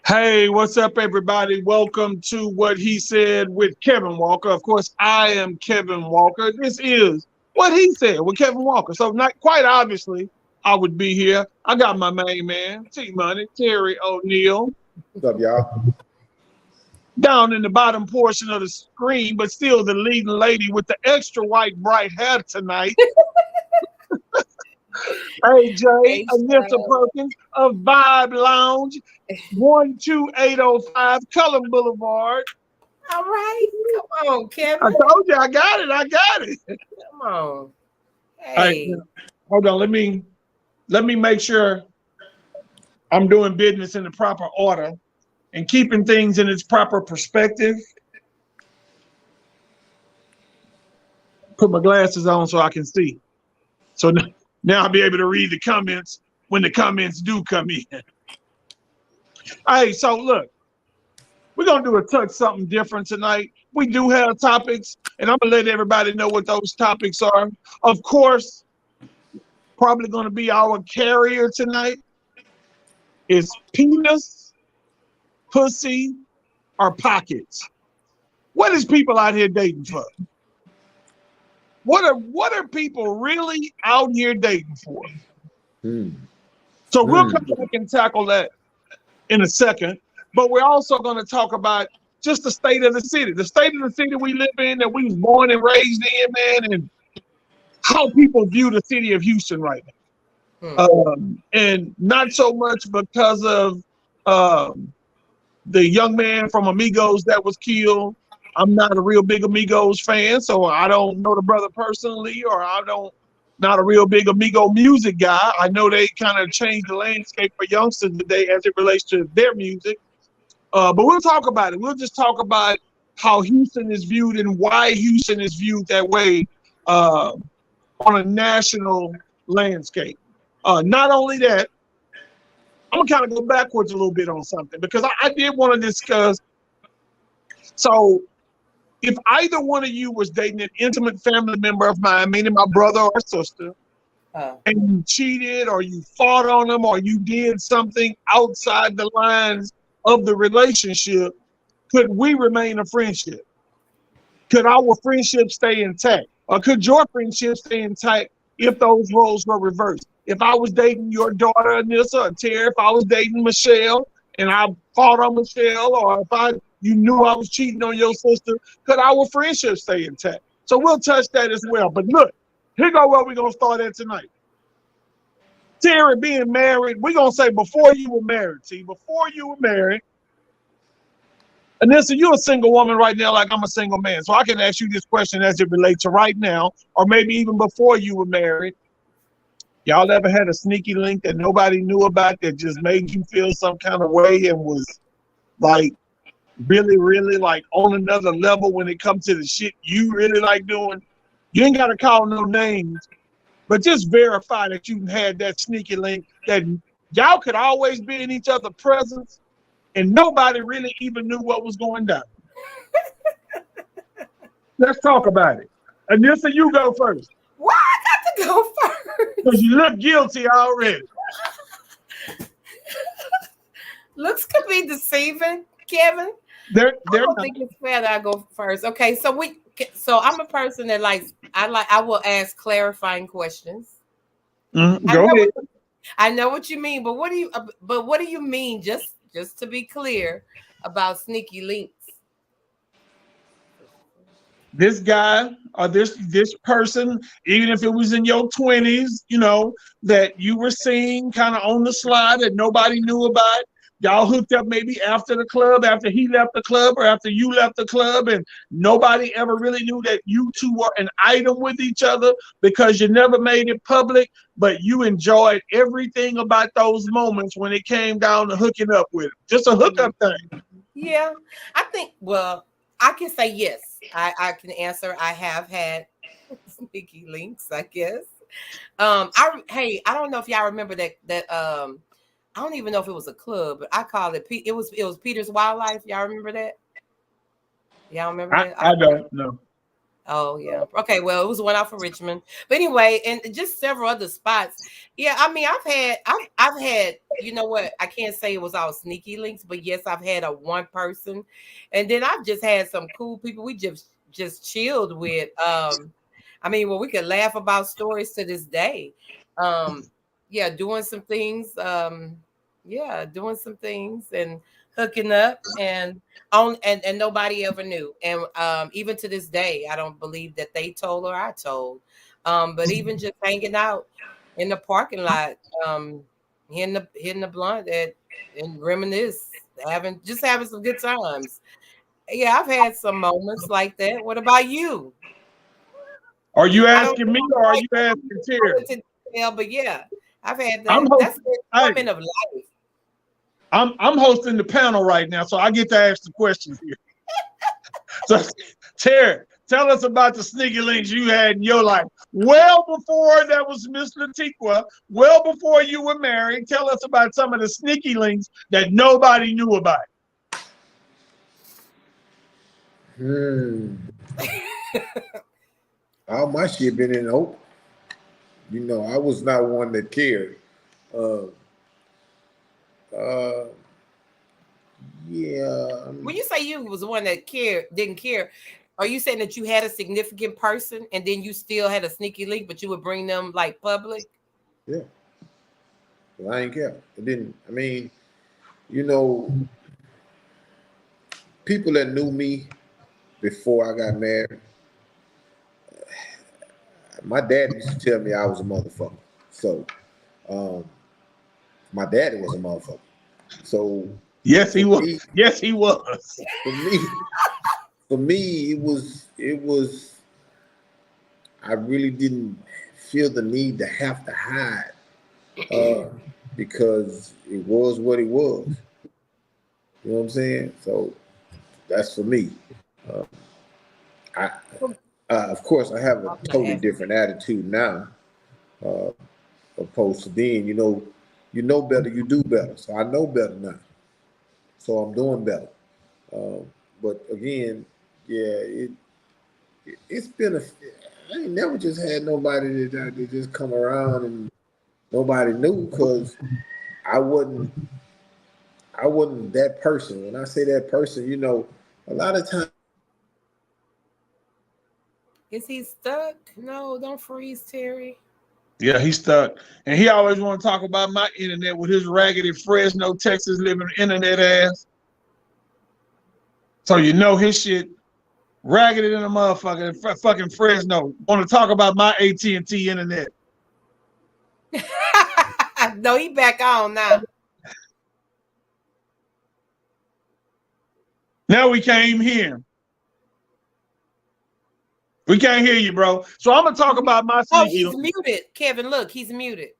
Hey, what's up, everybody? Welcome to What He Said with Kevin Walker. Of course, I am Kevin Walker. This is What He Said with Kevin Walker. So, not quite obviously, I would be here. I got my main man, T Money, Terry O'Neill, What's up, y'all? down in the bottom portion of the screen, but still the leading lady with the extra white, bright hair tonight. AJ, Hey, Anissa Cheryl. Perkins of Vibe Lounge, 12805 Cullen Boulevard. All right. Come on, I Kevin. told you I got it. I got it. Come on. Hey, Hey. hold on. Let me make sure I'm doing business in the proper order and keeping things in its proper perspective. Put my glasses on so I can see. So now I'll be able to read the comments when the comments do come in. Hey, so look, we're gonna do a touch something different tonight. We do have topics, and I'm gonna let everybody know what those topics are. Of course, probably gonna be our carrier tonight is penis, pussy, or pockets. What is people out here dating for? What are people really out here dating for? So we'll come back and tackle that in a second. But we're also going to talk about just the state of the city we live in, that we was born and raised in, man, and how people view the city of Houston right now. And not so much because of the young man from Amigos that was killed. I'm not a real big Amigos fan, so I don't know the brother personally, or not a real big Amigo music guy. I know they kind of changed the landscape for youngsters today as it relates to their music. But we'll talk about it. We'll just talk about how Houston is viewed and why Houston is viewed that way on a national landscape. Not only that, I'm gonna kind of go backwards a little bit on something because I did want to discuss. So, if either one of you was dating an intimate family member of mine, meaning my brother or sister, and you cheated or you fought on them or you did something outside the lines of the relationship, could we remain a friendship? Could our friendship stay intact? Or could your friendship stay intact if those roles were reversed? If I was dating your daughter, Anissa, or Terry, if I was dating Michelle and I fought on Michelle, or if you knew I was cheating on your sister, could our friendship stay intact? So we'll touch that as well. But look, here go where we're going to start at tonight. Terry, being married, we're going to say before you were married. See, before you were married, Anissa, you're a single woman right now like I'm a single man. So I can ask you this question as it relates to right now, or maybe even before you were married. Y'all ever had a sneaky link that nobody knew about that just made you feel some kind of way and was like really, really like on another level when it comes to the shit you really like doing? You ain't got to call no names, but just verify that you had that sneaky link that y'all could always be in each other's presence and nobody really even knew what was going down. Let's talk about it. Anissa, you go first. Why I got to go first? Because you look guilty already. Looks could be deceiving, Kevin. I don't think it's fair that I go first. Okay, so I'm a person that I will ask clarifying questions. Go ahead. I know what you mean, but what do you mean? Just to be clear about sneaky links. This guy or this person, even if it was in your 20s, that you were seeing kind of on the slide that nobody knew about. Y'all hooked up maybe after the club, after he left the club, or after you left the club, and nobody ever really knew that you two were an item with each other because you never made it public, but you enjoyed everything about those moments when it came down to hooking up with him. Just a hookup thing. Yeah, I think, well, I can say yes. I can answer. I have had sneaky links, I guess. I don't know if y'all remember that I don't even know if it was a club, but I called it. It was Peter's Wildlife. Y'all remember that? Y'all remember that? I don't know. Oh yeah. Okay. Well, it was one out for Richmond, but anyway, and just several other spots. Yeah. I mean, I've had. You know what? I can't say it was all sneaky links, but yes, I've had a one person, and then I've just had some cool people. We just chilled with. I mean, well, we could laugh about stories to this day. Yeah, doing some things. Yeah, doing some things and hooking up and nobody ever knew. And even to this day, I don't believe that they told or I told. But even just hanging out in the parking lot, hitting the blunt and reminisce, having some good times. Yeah, I've had some moments like that. What about you? Are you I don't asking me or are like you asking go Terry? into detail, but yeah, I've had I'm that. That's hosting. the Hey, enjoyment of life. I'm hosting the panel right now, so I get to ask the questions here. So, Terry, tell us about the sneaky links you had in your life. Well before that was Miss Latiqua, well before you were married. Tell us about some of the sneaky links that nobody knew about. All my shit been in hope. You know, I was not one that cared. Uh, uh, yeah. When you say you was the one that didn't care, are you saying that you had a significant person and then you still had a sneaky link, but you would bring them like public? Yeah. Well, I ain't care. It didn't. I mean, you know, people that knew me before I got married, my dad used to tell me I was a motherfucker. So, um, my daddy was a motherfucker. So, Yes, he for was. me, Yes, he was. for me, for me, it was. I really didn't feel the need to have to hide uh, because it was what it was. You know what I'm saying? So that's for me. Uh, I, of course, I have a I'm gonna totally ask. different attitude now, uh, opposed to then. You know better, you do better. So I know better now. So I'm doing better. But again, yeah, it's been a. I ain't never just had nobody that just come around and nobody knew because I wasn't. I wasn't that person. When I say that person, a lot of times. Is he stuck? No, don't freeze, Terry. Yeah, he's stuck. And he always want to talk about my internet with his raggedy Fresno, Texas living internet ass. So you know his shit raggedy than a motherfucker in fucking Fresno. Want to talk about my AT&T internet. No, he back on now. Now we can't even hear him. We can't hear you, bro. So I'm gonna talk about my Oh, sneaky. he's muted. Kevin, look, he's muted.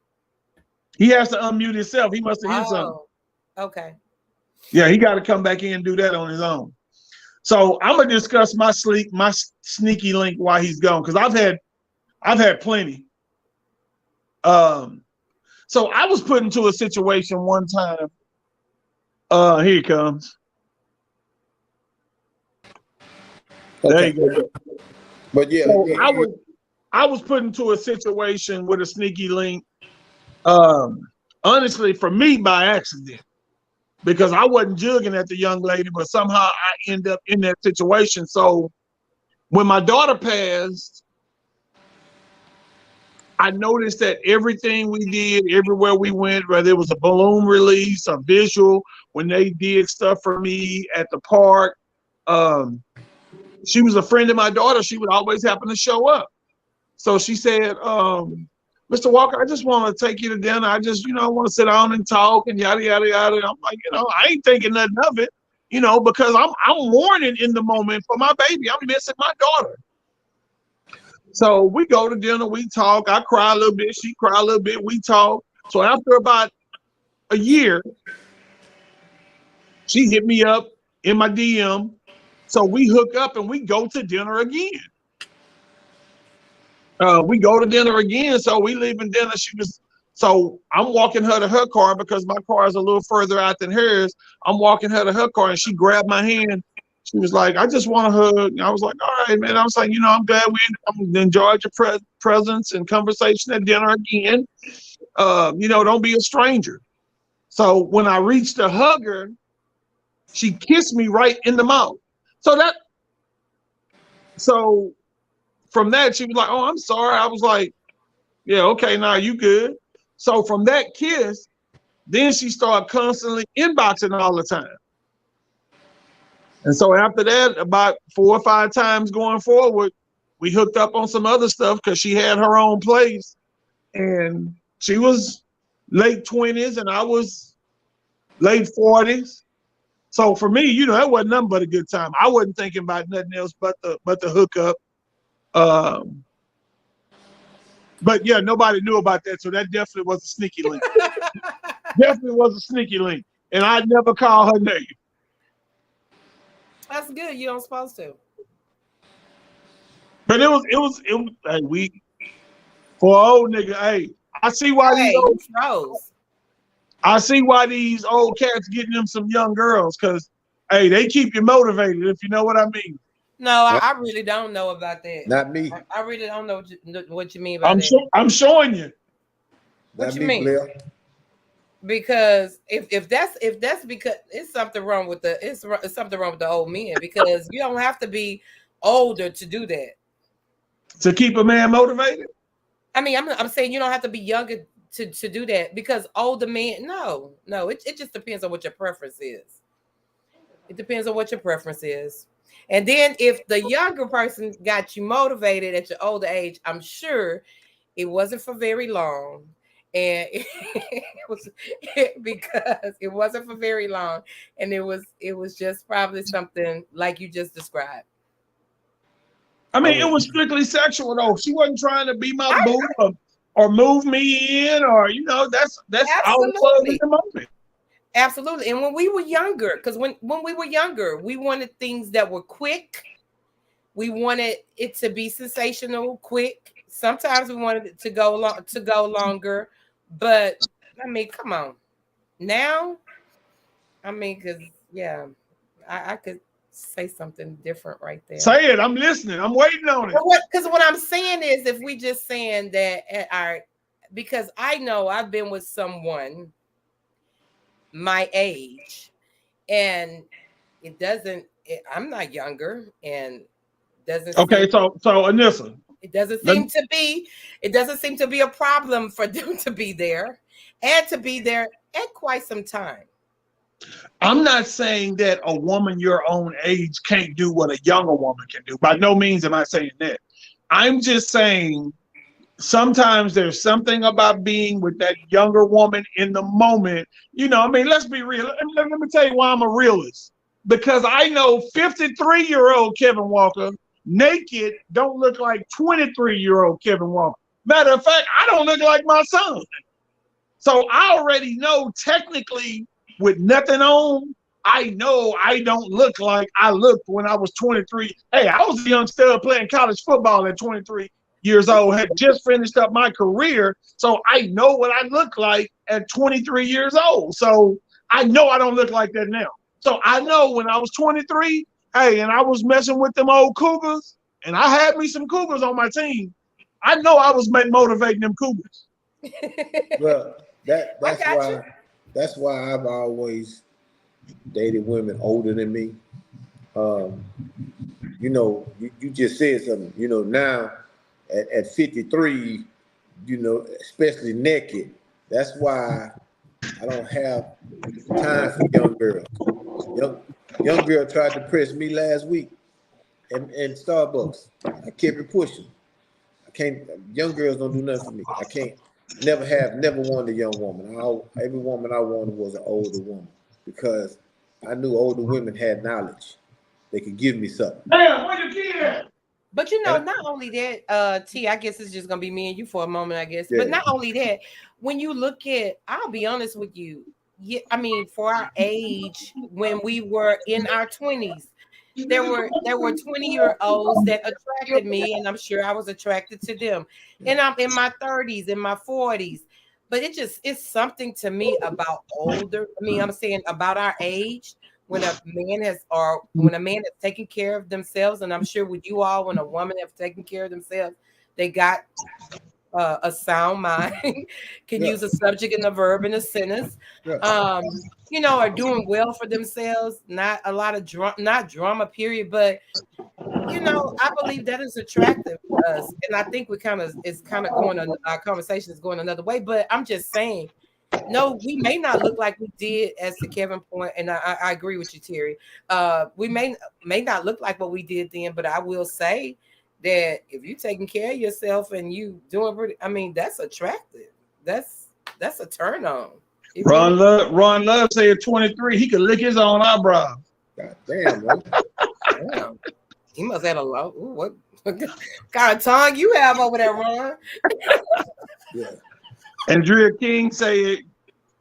He has to unmute himself. He must have hit something. Okay. Yeah, he got to come back in and do that on his own. So I'm gonna discuss my sneaky link while he's gone because I've had plenty. So I was put into a situation one time. Here he comes. Okay. There you go. But yeah, So I was put into a situation with a sneaky link. Honestly, for me by accident, because I wasn't jugging at the young lady, but somehow I end up in that situation. So when my daughter passed, I noticed that everything we did, everywhere we went, whether it was a balloon release, a visual, when they did stuff for me at the park, she was a friend of my daughter. She would always happen to show up. So she said, Mr. Walker, I just want to take you to dinner. I just, want to sit down and talk and yada, yada, yada. And I'm like, I ain't thinking nothing of it, because I'm mourning in the moment for my baby. I'm missing my daughter. So we go to dinner, we talk. I cry a little bit, she cry a little bit, we talk. So after about a year, she hit me up in my DM. So we hook up and we go to dinner again. We go to dinner again. So we leaving dinner. So I'm walking her to her car because my car is a little further out than hers. I'm walking her to her car and she grabbed my hand. She was like, I just want a hug. And I was like, all right, man. I was like, I'm glad we enjoyed your presence and conversation at dinner again. Don't be a stranger. So when I reached to hug her, she kissed me right in the mouth. So from that, she was like, oh, I'm sorry. I was like, yeah, okay, now you good. So from that kiss, then she started constantly inboxing all the time. And so after that, about 4 or 5 times going forward, we hooked up on some other stuff because she had her own place. And she was late 20s and I was late 40s. So for me, that wasn't nothing but a good time. I wasn't thinking about nothing else but the hookup. But yeah, nobody knew about that. So that definitely was a sneaky link. Definitely was a sneaky link. And I'd never call her name. That's good. You don't supposed to. But it was hey, for old nigga, hey, I see why these old cats getting them some young girls, because hey, they keep you motivated, if you know what I mean. No, I really don't know about that. Not me. I really don't know what you mean by that. I'm showing you. What you mean? Blair. Because if that's because it's something wrong with it's something wrong with the old men, because you don't have to be older to do that. To keep a man motivated? I mean, I'm saying you don't have to be younger to do that, because older men, no, it just depends on what your preference is. It depends on what your preference is. And then if the younger person got you motivated at your older age, I'm sure it wasn't for very long. And because it wasn't for very long, and it was just probably something like you just described. I mean, it was strictly sexual though. She wasn't trying to be my boo or move me in, or that's all it was in the moment. Absolutely. And when we were younger, because when we were younger, we wanted things that were quick. We wanted it to be sensational, quick. Sometimes we wanted it to go longer. But I mean, come on. Now, I mean, because I could say something different right there. Say it. I'm listening. I'm waiting on it. Because what I'm saying is, if we just saying that because I know I've been with someone my age, and I'm not younger, and doesn't. Okay, so Anissa. It doesn't seem to be a problem for them to be there, and to be there at quite some time. I'm not saying that a woman your own age can't do what a younger woman can do. By no means am I saying that. I'm just saying sometimes there's something about being with that younger woman in the moment. I mean, let's be real. Let me tell you why I'm a realist. Because I know 53-year-old Kevin Walker naked don't look like 23-year-old Kevin Walker. Matter of fact, I don't look like my son. So I already know, technically, with nothing on, I know I don't look like I looked when I was 23. Hey, I was a young stud playing college football at 23 years old, had just finished up my career. So I know what I look like at 23 years old. So I know I don't look like that now. So I know when I was 23, hey, and I was messing with them old Cougars, and I had me some Cougars on my team, I know I was motivating them Cougars. Well, that's why I've always dated women older than me. You just said something. Now at 53, especially naked. That's why I don't have time for young girls. Young girl tried to press me last week in Starbucks. I kept it pushing. I can't. Young girls don't do nothing for me. I can't. Never wanted a young woman. Every woman I wanted was an older woman, because I knew older women had knowledge. They could give me something. Damn, where your kid at? But not only that, T, I guess it's just gonna be me and you for a moment, I guess. Yeah. But not only that, when you look at, I'll be honest with you. Yeah, I mean, for our age, when we were in our 20s, there were 20-year-olds that attracted me, and I'm sure I was attracted to them. And I'm in my 30s, in my 40s. But it's something to me about older. I mean, I'm saying about our age, when a man is taking care of themselves, and I'm sure with you all, when a woman have taken care of themselves, they got a sound mind, can use a subject and a verb in a sentence, are doing well for themselves, not a lot of not drama period, but I believe that is attractive to us. And I think it's kind of going on, our conversation is going another way, but I'm just saying, no, we may not look like we did, as to Kevin point, and I agree with you, Terry. We may not look like what we did then, but I will say that if you're taking care of yourself and you doing pretty, I mean, that's attractive. That's a turn on. Ron Love said at 23, he could lick his own eyebrow. God damn, bro. Damn. He must have a low. What kind of tongue you have over there, Ron? Yeah. Andrea King said,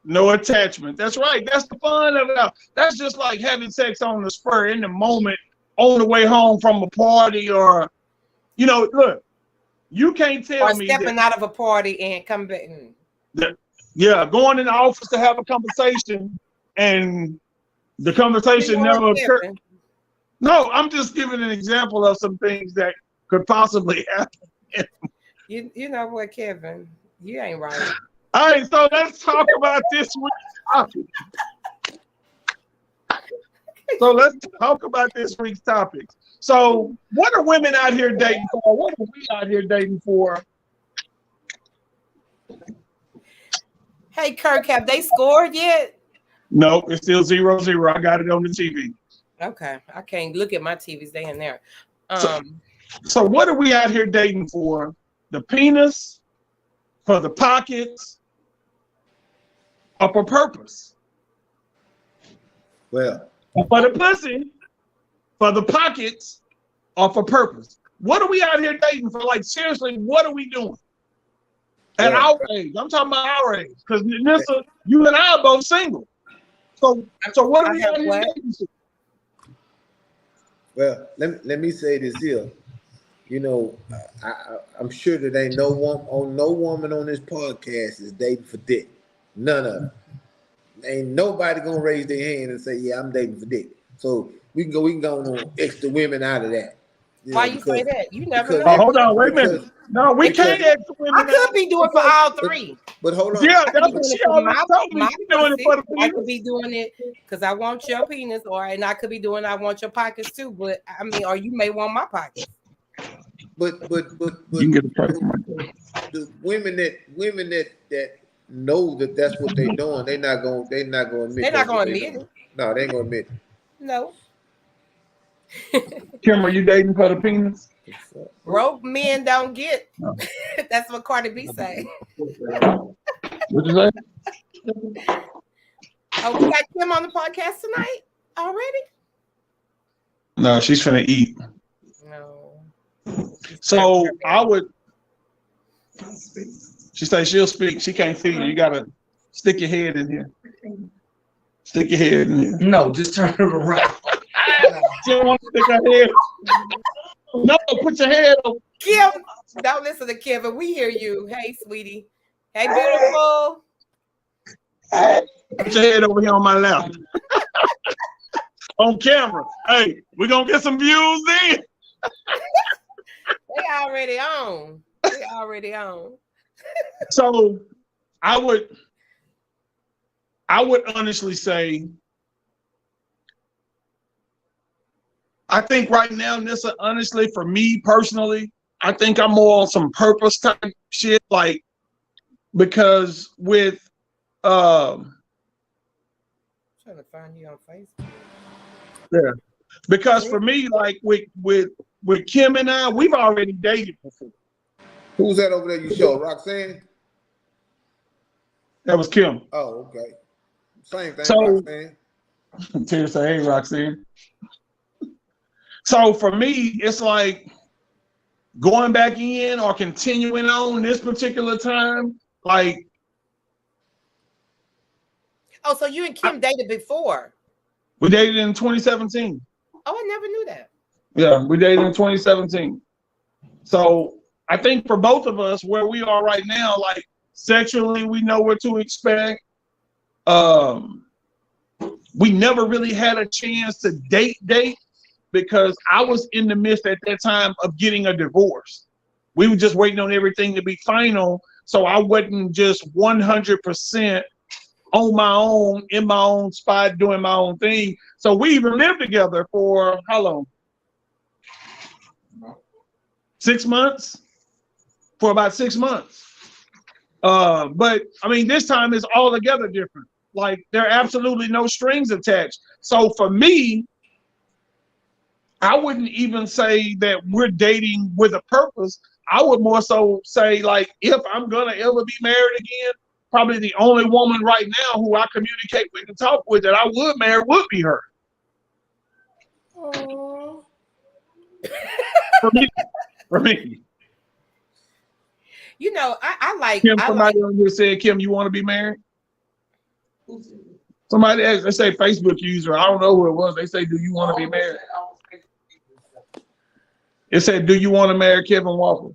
no attachment. That's right. That's the fun of it. That's just like having sex on the spur in the moment, on the way home from a party, or, look, you can't tell me. Or stepping out of a party and coming back. Going in the office to have a conversation, and the conversation never occurred. No, I'm just giving an example of some things that could possibly happen. You know what, Kevin? You ain't right. All right, so let's talk about this week's topic. So what are women out here dating for? What are we out here dating for? Hey, Kirk, have they scored yet? No, it's still 0-0. I got it on the TV. Okay, I can't look at my TVs. They in there. So what are we out here dating for? The penis, for the pockets, or for purpose? Well, for the pussy, for the pockets, or for purpose? What are we out here dating for? Like, seriously, what are we doing? At our age, I'm talking about our age, because Nissa, you and I are both single. So what are we out here dating for? Well, let me say this here. I'm sure that ain't no woman on this podcast is dating for dick. None of them. Ain't nobody gonna raise their hand and say, "Yeah, I'm dating for dick." So we can go on extra women out of that. Why you say that? You never know. Hold on, wait a minute. No, we can't extra women. I could be doing for all three. But hold on. Yeah, that's what she always told me. She's doing it for the penis. I could be doing it because I want your penis, and I could be doing I want your pockets too. But I mean, or you may want my pockets. But you can get a price. The women that know that that's what they're doing, they're not gonna admit. They're not gonna admit it. No, they ain't gonna admit it. No. Kim, are you dating for the penis? Broke men don't get. No. That's what Cardi B say. What'd you say? Oh, we got Kim on the podcast tonight already? No, she's finna eat. No. So I would. She says she'll speak. She can't see you. You gotta stick your head in here. Stick your head in here. No, just turn it around. She don't want to stick her head. No, put your head up. Kim, don't listen to Kevin. We hear you. Hey, sweetie. Hey, beautiful. Put your head over here on my lap. On camera. Hey, we're gonna get some views in. They already on. So I would honestly say, I think right now, Nissa, honestly, for me personally, I think I'm more on some purpose type shit, like, because with trying to find you on Facebook. Yeah. Because for me, like with Kim and I, we've already dated before. Who's that over there you show? Roxanne? That was Kim. Oh, okay. Same thing, so, Roxanne. Tia say, hey, Roxanne. So for me, it's like going back in or continuing on this particular time, like. Oh, so you and Kim dated before? We dated in 2017. Oh, I never knew that. Yeah, we dated in 2017. So I think for both of us, where we are right now, like sexually, we know what to expect. we never really had a chance to date because I was in the midst at that time of getting a divorce. We were just waiting on everything to be final. So I wasn't just 100% on my own, in my own spot, doing my own thing. So we even lived together for how long? 6 months? For about 6 months. But I mean, this time is altogether different. Like there are absolutely no strings attached. So for me, I wouldn't even say that we're dating with a purpose. I would more so say, like, if I'm gonna ever be married again, probably the only woman right now who I communicate with and talk with that I would marry would be her. For me. You know, I like Kim, somebody on here said, Kim, you want to be married? Somebody asked, they say Facebook user, I don't know who it was. They say, do you want to be married? It said, do you want to marry Kevin Walker?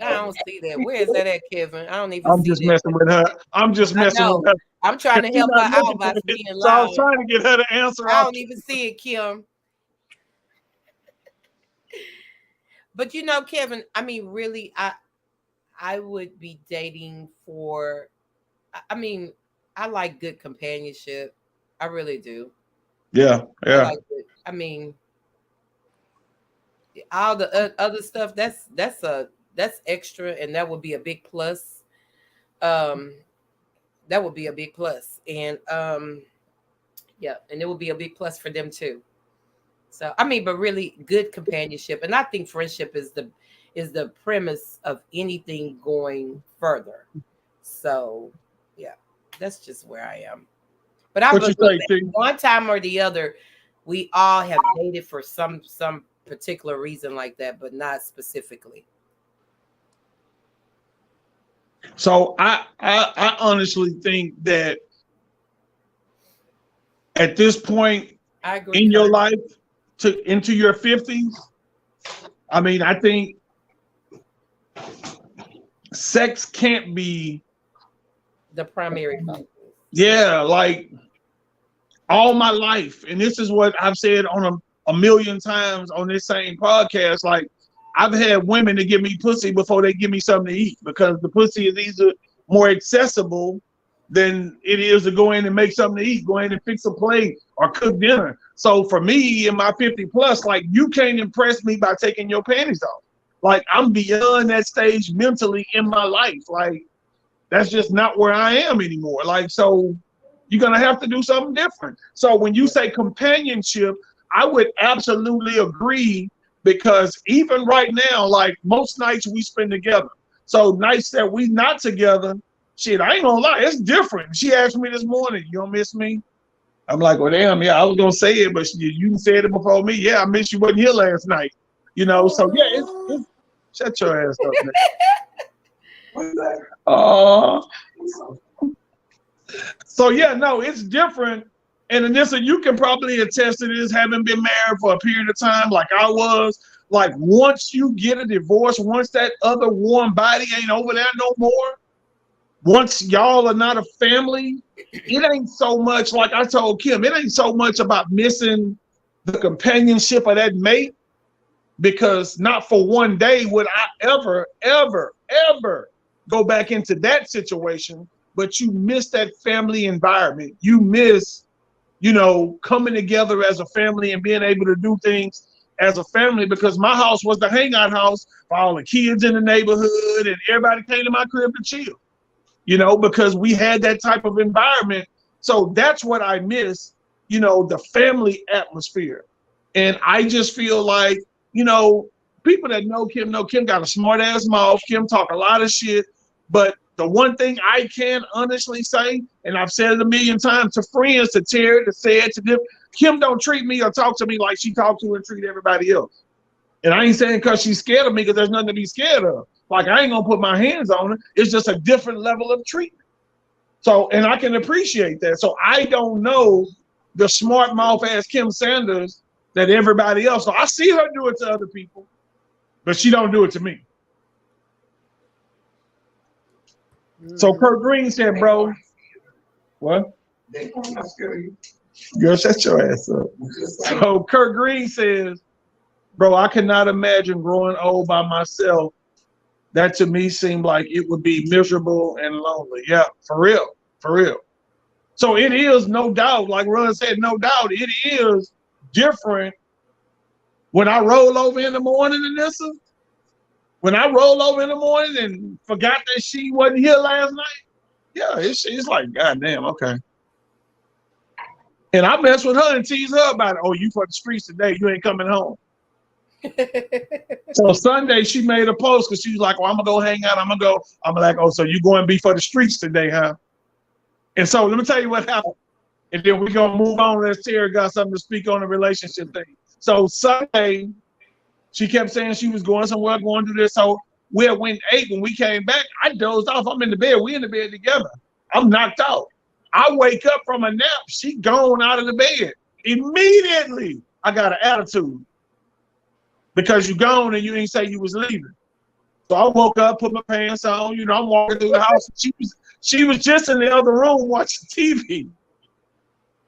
I don't see that. Where is that at, Kevin? I don't even I'm see just that. messing with her. I'm just messing with her. I'm trying to help her out by being So I loud. was trying to get her to answer. I don't even see it, Kim. But you know, Kevin, I mean, really, I would be dating for, I mean, I like good companionship. I really do. Yeah. I like it. I mean, all the other stuff, that's extra, and that would be a big plus. That would be a big plus. And yeah, and it would be a big plus for them too. So I mean, but really good companionship. And I think friendship is the premise of anything going further. So yeah, that's just where I am. But I believe one time or the other, we all have dated for some particular reason like that, but not specifically. So I honestly think that at this point in your life, into your 50s, I mean, I think sex can't be the primary focus. Yeah, like all my life, and this is what I've said on a million times on this same podcast, like I've had women to give me pussy before they give me something to eat because the pussy is either more accessible than it is to go in and make something to eat, go in and fix a plate or cook dinner. So for me in my 50 plus, like you can't impress me by taking your panties off. Like I'm beyond that stage mentally in my life. Like that's just not where I am anymore. Like, so you're going to have to do something different. So when you say companionship, I would absolutely agree because even right now, like most nights we spend together. So nights that we not together, shit, I ain't gonna lie, it's different. She asked me this morning, you don't miss me? I'm like, well, damn, yeah, I was gonna say it, but you said it before me. Yeah, I miss you, wasn't here last night. You know, so yeah, it's shut your ass up, man. So yeah, no, it's different. And Anissa, you can probably attest to this, having been married for a period of time like I was. Like once you get a divorce, once that other warm body ain't over there no more, once y'all are not a family, it ain't so much, like I told Kim, it ain't so much about missing the companionship of that mate, because not for one day would I ever go back into that situation, but you miss that family environment. You miss, you know, coming together as a family and being able to do things as a family, because my house was the hangout house for all the kids in the neighborhood and everybody came to my crib to chill, you know, because we had that type of environment. So that's what I miss, you know, the family atmosphere. And I just feel like, you know, people that know Kim got a smart ass mouth. Kim talk a lot of shit, but the one thing I can honestly say, and I've said it a million times to friends, to Terry, to say it to them, Kim don't treat me or talk to me like she talk to and treat everybody else. And I ain't saying because she's scared of me, because there's nothing to be scared of. Like I ain't gonna put my hands on her. It's just a different level of treatment. So, and I can appreciate that. So I don't know the smart mouth ass Kim Sanders that everybody else. So I see her do it to other people, but she don't do it to me. So Kurt Green said, bro, what? Girl, shut your ass up. So Kurt Green says, bro, I cannot imagine growing old by myself. That to me seemed like it would be miserable and lonely. Yeah, for real. For real. So it is no doubt, like Ron said, no doubt, it is different when I roll over in the morning, Anissa. When I roll over in the morning and forgot that she wasn't here last night. Yeah, it's like, goddamn, okay. And I mess with her and tease her about it. Oh, you for the streets today. You ain't coming home. So Sunday she made a post because she was like, "Oh, I'm gonna go hang out. I'm like, oh, so you going to be for the streets today, huh?" And so let me tell you what happened, and then we're gonna move on. As Terry got something to speak on the relationship thing. So Sunday, she kept saying she was going somewhere, going to do this. So we went ate. When we came back, I dozed off. I'm in the bed. We in the bed together. I'm knocked out. I wake up from a nap. She gone out of the bed immediately. I got an attitude. Because you gone and you ain't say you was leaving. So I woke up, put my pants on, I'm walking through the house. She was just in the other room watching TV.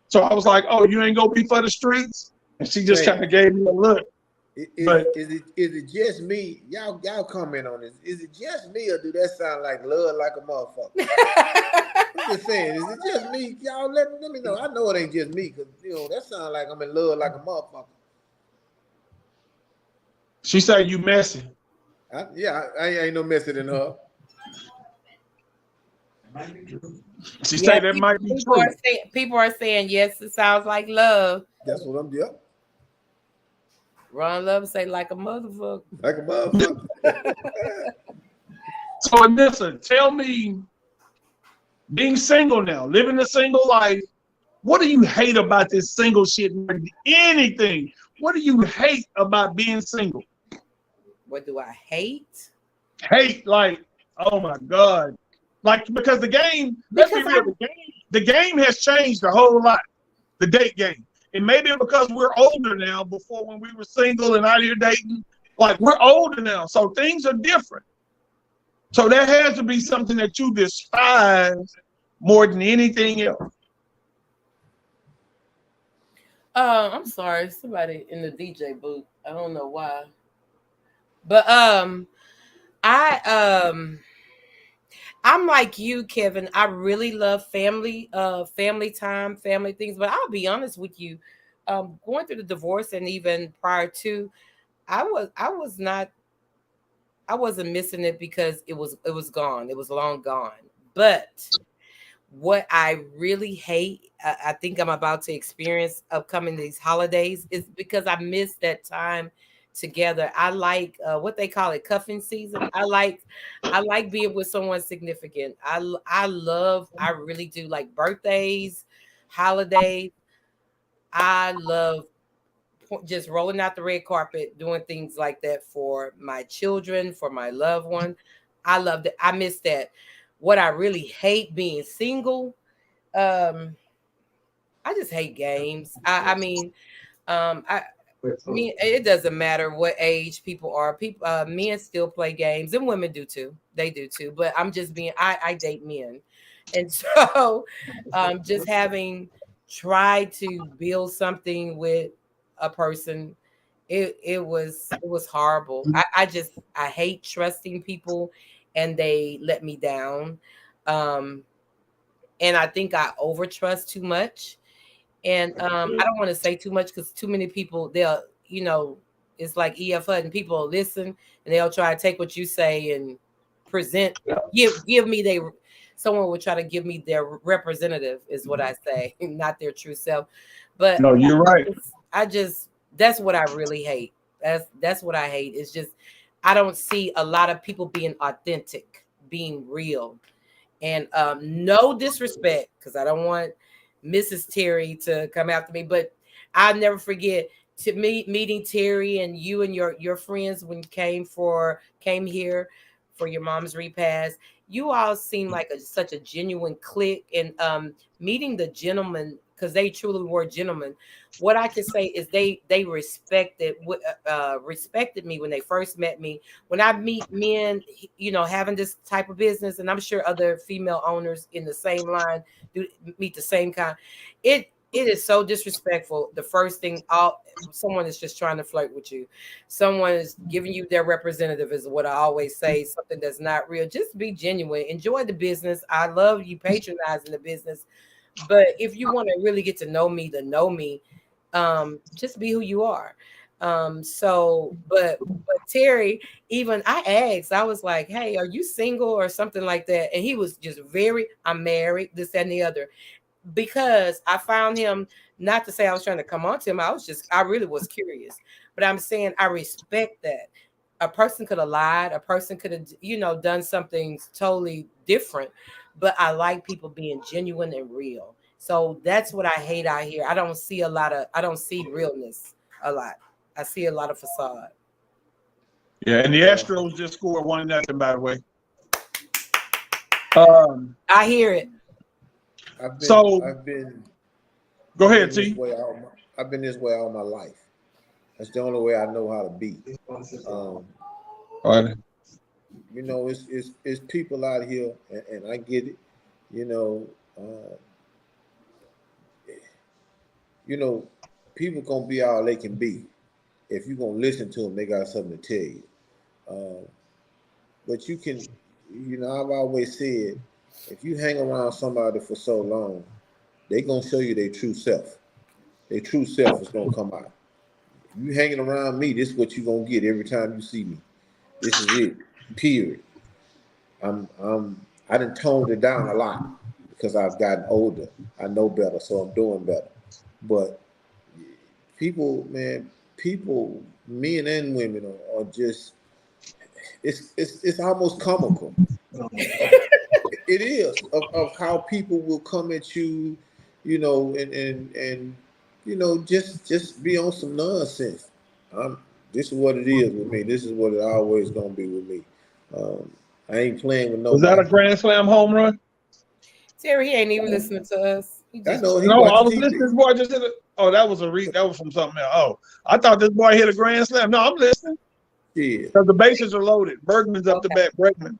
So I was like, oh, you ain't gonna be for the streets? And she just kind of gave me a look. Is it just me? Y'all comment on this. Is it just me or do that sound like love like a motherfucker? I'm just saying, is it just me? Y'all let me know. I know it ain't just me because that sounds like I'm in love like a motherfucker. She said you messy. I ain't no messy than her. She said that might be true. People are saying yes, it sounds like love. That's what I'm doing. Ron Love say like a motherfucker. Like a motherfucker. So Anissa, tell me, being single now, living a single life, what do you hate about this single shit more than anything? What do you hate about being single? What do I hate? Hate, like, oh my God. Like, because the game, let's be real, the game has changed a whole lot. The date game. And maybe because we're older now, before when we were single and out here dating, like we're older now. So things are different. So there has to be something that you despise more than anything else. I'm sorry, somebody in the DJ booth. I don't know why. But I'm like you, Kevin. I really love family time, family things. But I'll be honest with you, going through the divorce and even prior to, I wasn't missing it because it was gone. It was long gone. But what I really hate, I think I'm about to experience upcoming these holidays, is because I miss that time together. I like what they call it, cuffing season. I like being with someone significant. I really do like birthdays, holidays. I love just rolling out the red carpet, doing things like that for my children, for my loved one. I love that. I miss that. What I really hate being single, I just hate games. I mean, it doesn't matter what age people are. People, men still play games, and women do too. They do too. But I'm just being. I date men, and so just having tried to build something with a person, it was horrible. I hate trusting people, and they let me down. And I think I overtrust too much. And I don't want to say too much because too many people, they'll, it's like E.F. Hutton. People listen and they'll try to take what you say and present, give me someone will try to give me their representative, is what I say, not their true self. But no, you're right. That's what I really hate. That's what I hate. It's just, I don't see a lot of people being authentic, being real. And no disrespect, because I don't want Mrs. Terry to come after me, but I'll never forget meeting Terry and you and your friends when you came here for your mom's repast. you all seem like such a genuine clique, and meeting the gentlemen, because they truly were gentlemen. What I can say is they respected me when they first met me. When I meet men, you know, having this type of business, and I'm sure other female owners in the same line do meet the same kind. It is so disrespectful. The first thing, someone is just trying to flirt with you. Someone is giving you their representative, is what I always say. Something that's not real. Just be genuine. Enjoy the business. I love you patronizing the business. But if you want to really get to know me, just be who you are. But Terry, even I asked, I was like, hey, are you single or something like that? And he was just I'm married, this, that, and the other. Because I found him, not to say I was trying to come on to him, I really was curious. But I'm saying I respect that. A person could have lied, a person could have, you know, done something totally different. But I like people being genuine and real. So that's what I hate out here. I don't see realness a lot. I see a lot of facade. Yeah, and the Astros just scored 1-0, by the way. I hear it. Go ahead, T. I've been this way all my life. That's the only way I know how to be. You know, it's people out here, and I get it. People gonna be all they can be. If you're gonna listen to them, they got something to tell you. But you can, I've always said, if you hang around somebody for so long, they gonna show you their true self. Their true self is gonna come out. If you hanging around me, this is what you gonna get every time you see me. This is it. Period. I done toned it down a lot because I've gotten older. I know better, so I'm doing better. But people, men and women are just, it's almost comical. It is of how people will come at you, and just be on some nonsense. This is what it is with me. This is what it always gonna be with me. I ain't playing with nobody. Was that a grand slam home run? Terry, he ain't even listening to us. I know. I was listening. This boy just hit it. Oh, that was that was from something else. Oh, I thought this boy hit a grand slam. No, I'm listening. Yeah. Because the bases are loaded. Bergman's up the bat. Bregman.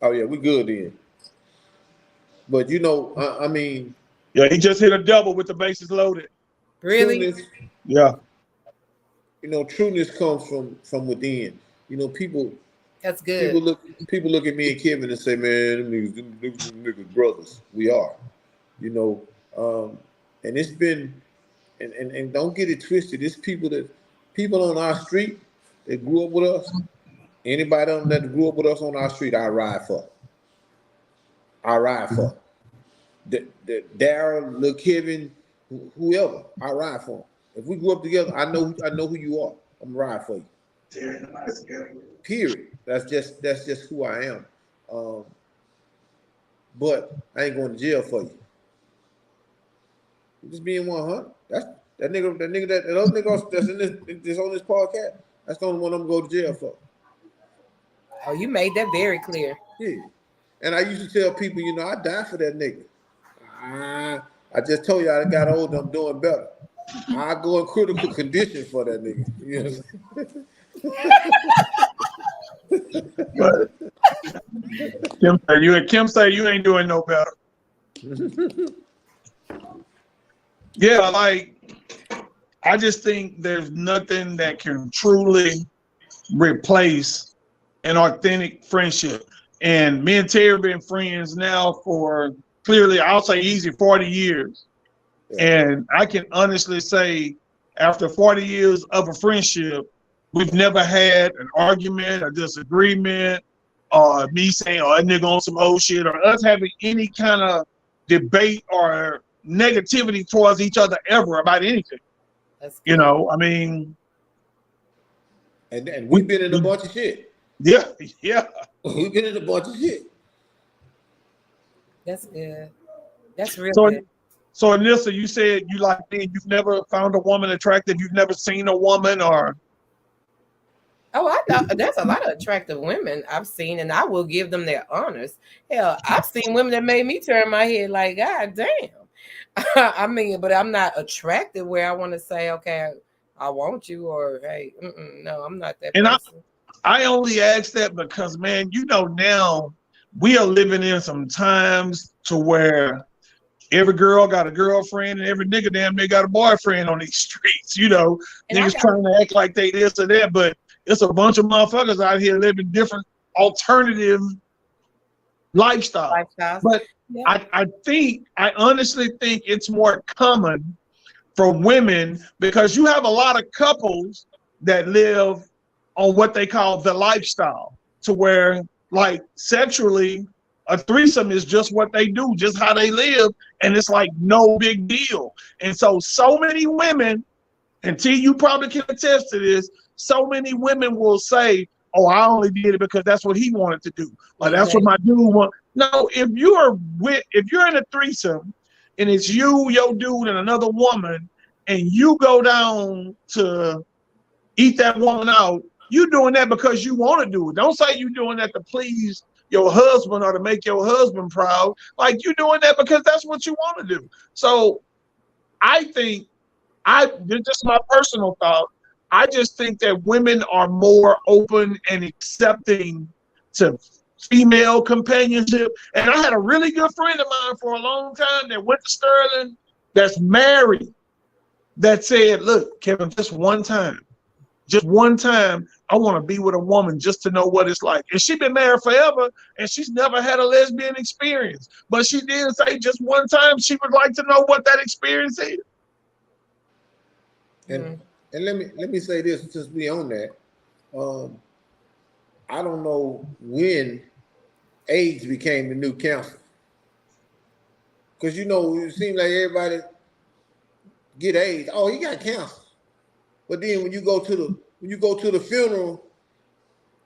Oh yeah, we good then. But I mean. Yeah, he just hit a double with the bases loaded. Really? Trueness, yeah. Trueness comes from within. People. That's good. People look at me and Kevin and say, "Man, them niggas brothers." We are, and it's been, and don't get it twisted. It's people on our street that grew up with us. Anybody that grew up with us on our street, I ride for. The Daryl, Lil Kevin, whoever, I ride for. If we grew up together, I know who you are. I'm gonna ride for you. Period. That's just who I am. But I ain't going to jail for you. Just being 100. That's that other nigga that's on this podcast. That's the only one I'm going to go to jail for. Oh, you made that very clear. Yeah. And I used to tell people, I die for that nigga. I just told you I got older. I'm doing better. I go in critical condition for that nigga. You know what I'm But Kim say you ain't doing no better. Yeah, I just think there's nothing that can truly replace an authentic friendship. And me and Terry have been friends now for clearly, I'll say easy 40 years. And I can honestly say, after 40 years of a friendship, we've never had an argument, a disagreement, or me saying, "Oh, that nigga on some old shit," or us having any kind of debate or negativity towards each other ever about anything. I mean. And we've been in a bunch of shit. Yeah. We've been in a bunch of shit. That's good. That's real good. So, Anissa, you said you like me. You've never found a woman attractive. You've never seen a woman, or? Oh, I thought there's a lot of attractive women I've seen, and I will give them their honors. Hell, I've seen women that made me turn my head like, God damn. I mean, but I'm not attracted where I want to say, okay, I want you, or hey, no, I'm not that And person. I only ask that because, man, now we are living in some times to where every girl got a girlfriend and every nigga damn near got a boyfriend on these streets. And Niggas trying to act like they this or that, but it's a bunch of motherfuckers out here living different alternative lifestyles. lifestyles. But Yeah. I honestly think it's more common for women because you have a lot of couples that live on what they call the lifestyle, to where like sexually a threesome is just what they do, just how they live, and it's like no big deal. And so many women, and T, you probably can attest to this, so many women will say, oh, I only did it because that's what he wanted to do, or that's what my dude want. No, if you're in a threesome and it's you, your dude, and another woman, and you go down to eat that woman out, you doing that because you want to do it. Don't say you doing that to please your husband or to make your husband proud. Like, you doing that because that's what you want to do. So I think just my personal thought, I just think that women are more open and accepting to female companionship. And I had a really good friend of mine for a long time that went to Sterling, that's married, that said, look, Kevin, just one time, I want to be with a woman just to know what it's like. And she's been married forever, and she's never had a lesbian experience. But she did say just one time she would like to know what that experience is. And let me say this, just be on that. I don't know when AIDS became the new cancer, because it seems like everybody get AIDS. Oh, he got cancer. But then when you go to the funeral,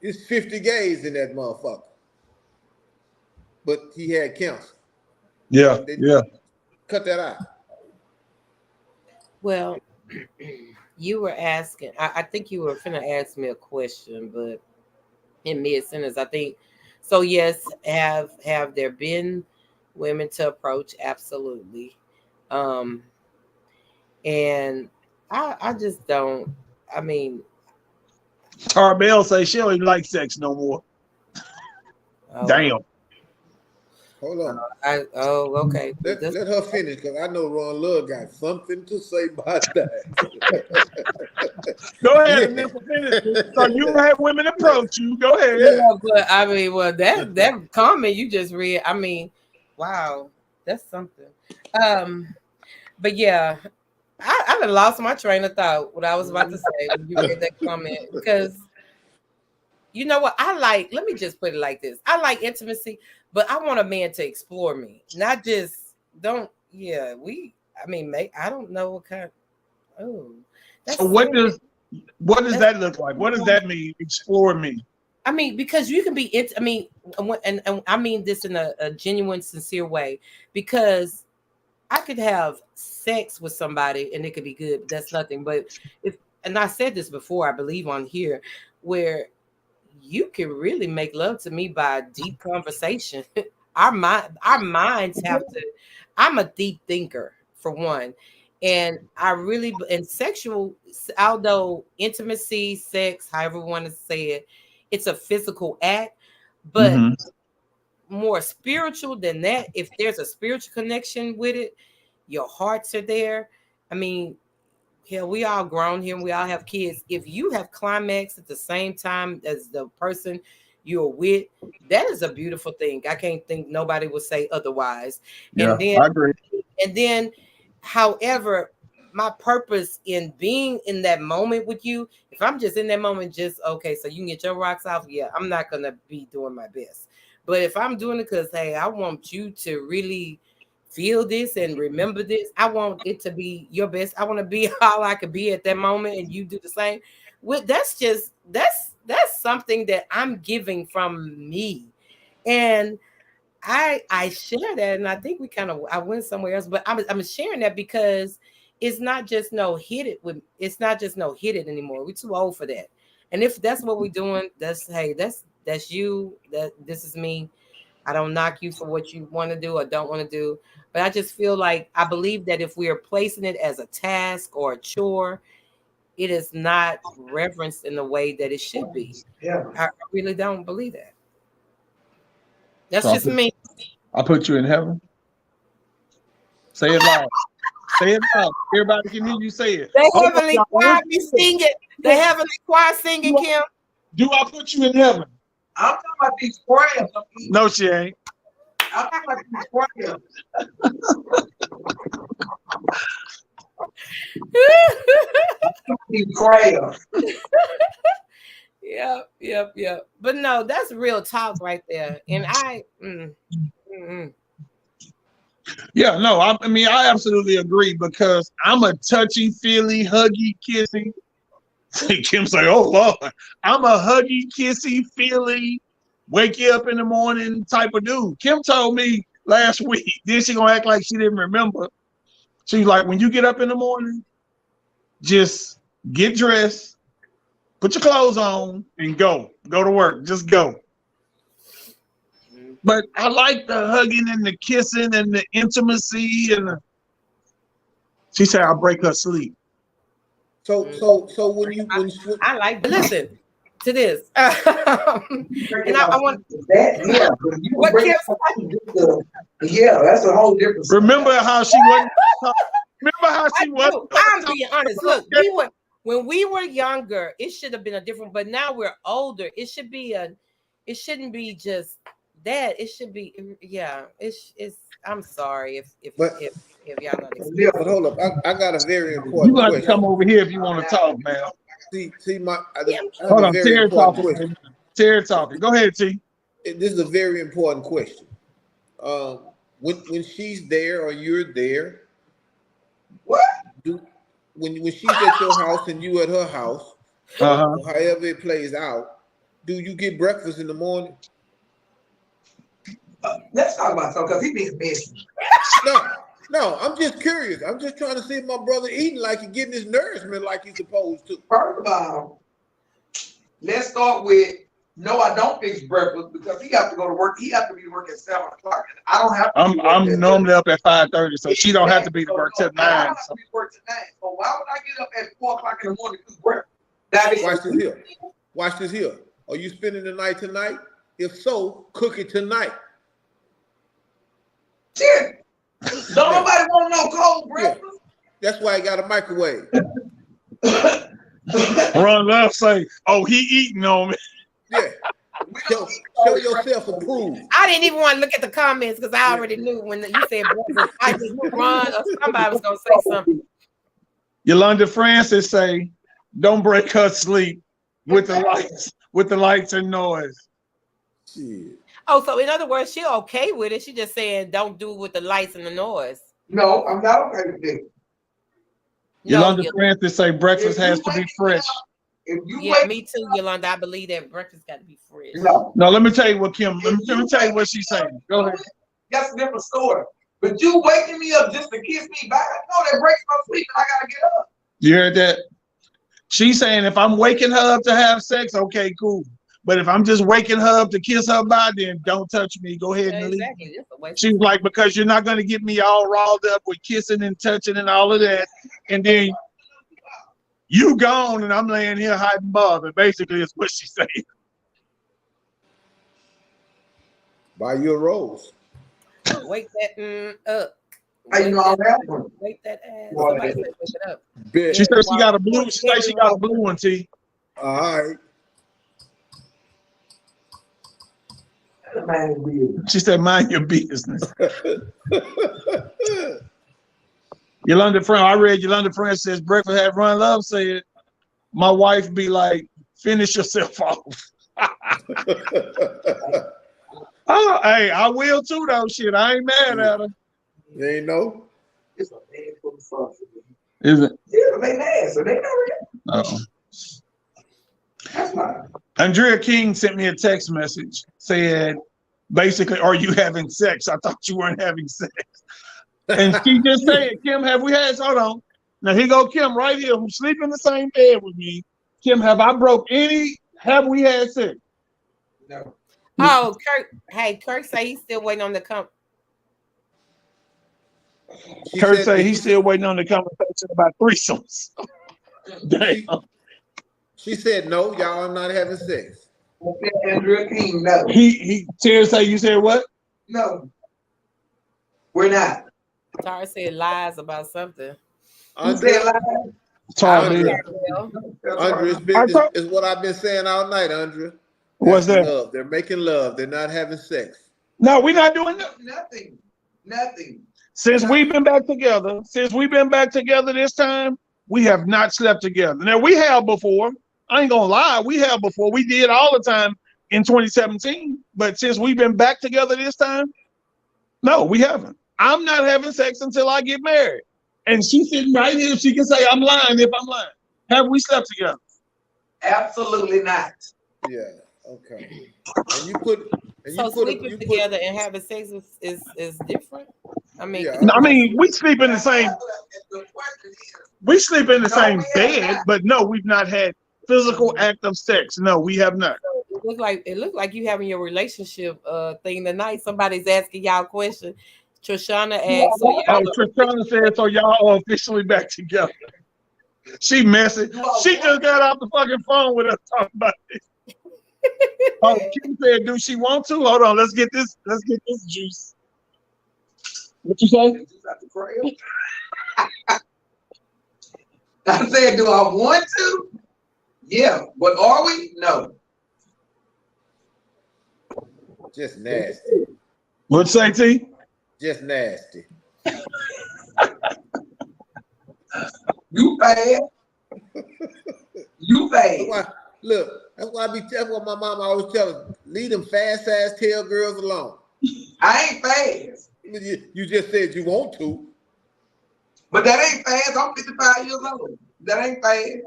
it's 50 gays in that motherfucker. But he had cancer. Yeah, yeah. Cut that out. Well, you were asking, I think you were finna ask me a question, but in mid-sentence, I think so. Yes, have there been women to approach? Absolutely. And I just don't, I mean, Tarbell say she don't even like sex no more. Damn. Hold on. Okay. Let her finish, because I know Ron Love got something to say about that. Go ahead, and finish. So you had women approach you. Go ahead. Yeah, but I mean, well, that comment you just read, I mean, wow, that's something. But yeah, I done lost my train of thought. What I was about to say when you read that comment, because you know what I like. Let me just put it like this: I like intimacy, but I want a man to explore me, not just don't. Yeah, I mean, I don't know what kind. Oh, so what does that look like? What does that mean? Explore me. I mean, because you can be it. I mean, and I mean this in a genuine, sincere way, because I could have sex with somebody and it could be good, but that's nothing. But and I said this before, I believe on here, where you can really make love to me by deep conversation. Our minds have to. I'm a deep thinker for one, and sexual, although intimacy, sex, however you want to say it, it's a physical act, but more spiritual than that. If there's a spiritual connection with it, your hearts are there. I mean, hell, we all grown here and we all have kids. If you have climax at the same time as the person you're with, that is a beautiful thing. I can't think nobody would say otherwise. Yeah, and then I agree. And then, however, my purpose in being in that moment with you, if I'm just in that moment, just okay, so you can get your rocks off, yeah, I'm not gonna be doing my best. But if I'm doing it because hey, I want you to really feel this and remember this, I want it to be your best. I want to be all I could be at that moment, and you do the same. That's something that I'm giving from me, and I share that, and I think I went somewhere else, but I'm sharing that because it's not just no hit it anymore. We're too old for that. And if that's what we're doing, that's you. That this is me. I don't knock you for what you want to do or don't want to do. But I just feel like I believe that if we are placing it as a task or a chore, it is not reverenced in the way that it should be. Yeah. I really don't believe that. That's So just me. I'll put you in heaven. Say it loud. Say it loud. Everybody can hear you say it. The Oh, heavenly y'all, choir be singing. The heavenly choir singing, Kim. do I put you in heaven? I'm talking about these prayers. No, she ain't. I'm talking about these prayers. These prayers. Yep. But no, that's real talk right there. And Yeah, no, I mean, I absolutely agree because I'm a touchy, feely, huggy, kissy. Kim's like, oh Lord, I'm a huggy, kissy, feely, wake you up in the morning type of dude. Kim told me last week, then she gonna act like she didn't remember. She's like, when you get up in the morning, just get dressed, put your clothes on, and go to work. Just go. But I like the hugging and the kissing and the intimacy she said I'll break her sleep. So when I like listen to this. And I want that. Yeah. what Kim Yeah, that's a whole different. Remember how she wasn't. Remember how she was. I'm being honest. Look, when we were younger, it should have been a different. But now we're older. It should be it shouldn't be just that. It should be. Yeah. It's. I'm sorry if y'all not. yeah, but hold up, I got a very You important got to question. come over here if you want to talk, man. See, I have Hold a on, very Terry important talking. question. Terry talking. Go ahead, T. This is a very important question. When she's there or you're there, What? When she's at your house and you at her house, or however it plays out, do you get breakfast in the morning? Let's talk about something because he being messy. No, I'm just curious. I'm just trying to see if my brother eating like he's getting his nourishment like he's supposed to. First of all, let's start with no, I don't fix breakfast because he has to go to work. He has to be to work at 7 o'clock. And I don't have to. I'm normally up at 5:30, so she don't have to be to work till 9. I don't have to be to work till 9. So why would I get up at 4 o'clock in the morning to cook breakfast? That is Watch this here. Are you spending the night tonight? If so, cook it tonight. shit. Don't nobody want no cold breakfast. That's why I got a microwave. Ron Love say, "Oh, he eating on me." Yeah. Show yourself approved. I didn't even want to look at the comments because I already knew when you said breakfast, I just knew Ron or somebody was gonna say something. Yolanda Francis say, "Don't break her sleep with the lights and noise." Shit. Oh, so in other words, she okay with it. She just saying don't do it with the lights and the noise. No, I'm not okay with it. Yolanda Francis say breakfast has to be fresh. If you Yeah, me too, Yolanda. I believe that breakfast got to be fresh. No, Let me tell you what Kim. Let me tell you what she's saying. Go ahead. that's a different story. But you waking me up just to kiss me back, no, that breaks my sleep and I gotta get up. You heard that? She's saying if I'm waking her up to have sex, okay, cool. But if I'm just waking her up to kiss her body, then don't touch me. Go ahead and leave. Exactly. She's like, because you're not going to get me all riled up with kissing and touching and all of that. And then you gone and I'm laying here hiding bother. Basically, is what she's saying. Buy you a rose. Wake that up. How you know all that one? Wake that ass. Well, Somebody said wake it up. Bet. She said she got a blue. She said she got a blue one, T. All right. Man, weird. She said, mind your business. Yolanda Friend, I read Yolanda Friend says breakfast had Ron Love said, my wife be like, finish yourself off. Oh, hey, I will too though. Shit, I ain't mad at her. You ain't know? It's a man for the sauce. Is it? Yeah, they nasty. They know it. Oh. That's fine. Andrea King sent me a text message, said, basically, are you having sex? I thought you weren't having sex. And she just said, Kim, have we had, hold on. Now here go Kim right here, who sleep in the same bed with me. Kim, have I broke any? Have we had sex? No. Oh, Kirk. Hey, Kirk say he's still waiting on the Kurt say he's still waiting on the conversation about threesomes. Damn. She said no, y'all are not having sex. Andrea King, no. Terry say you said what? No. We're not. Tara said lies about something. Andrea, Andrea, it's what I've been saying all night, Andrea. What's that? Love. They're making love. They're not having sex. No, we're not doing that. Nothing. Since we've been back together this time, we have not slept together. Now, we have before. I ain't gonna lie, we have before. We did all the time in 2017. But since we've been back together this time, no, we haven't. I'm not having sex until I get married. And she's sitting right here. She can say I'm lying if I'm lying. Have we slept together? Absolutely not. Yeah. Okay. And you put sleeping together and having sex is different. I mean, we sleep in the same. We sleep in the same bed, but no, we've not had physical act of sex. No, we have not. It looked like you having your relationship thing tonight. Somebody's asking y'all a question. Trishana asked. Trishana said, so y'all are officially back together. She messy. She just got off the fucking phone with us talking about this. Kim said, do she want to? Hold on, let's get this juice. What you say? I said, do I want to? Yeah, but are we? No. Just nasty. What'd you say, T? Just nasty. You bad. You bad. That's what my mom always tells us. Leave them fast-ass tail girls alone. I ain't fast. You just said you want to. But that ain't fast. I'm 55 years old. That ain't fast.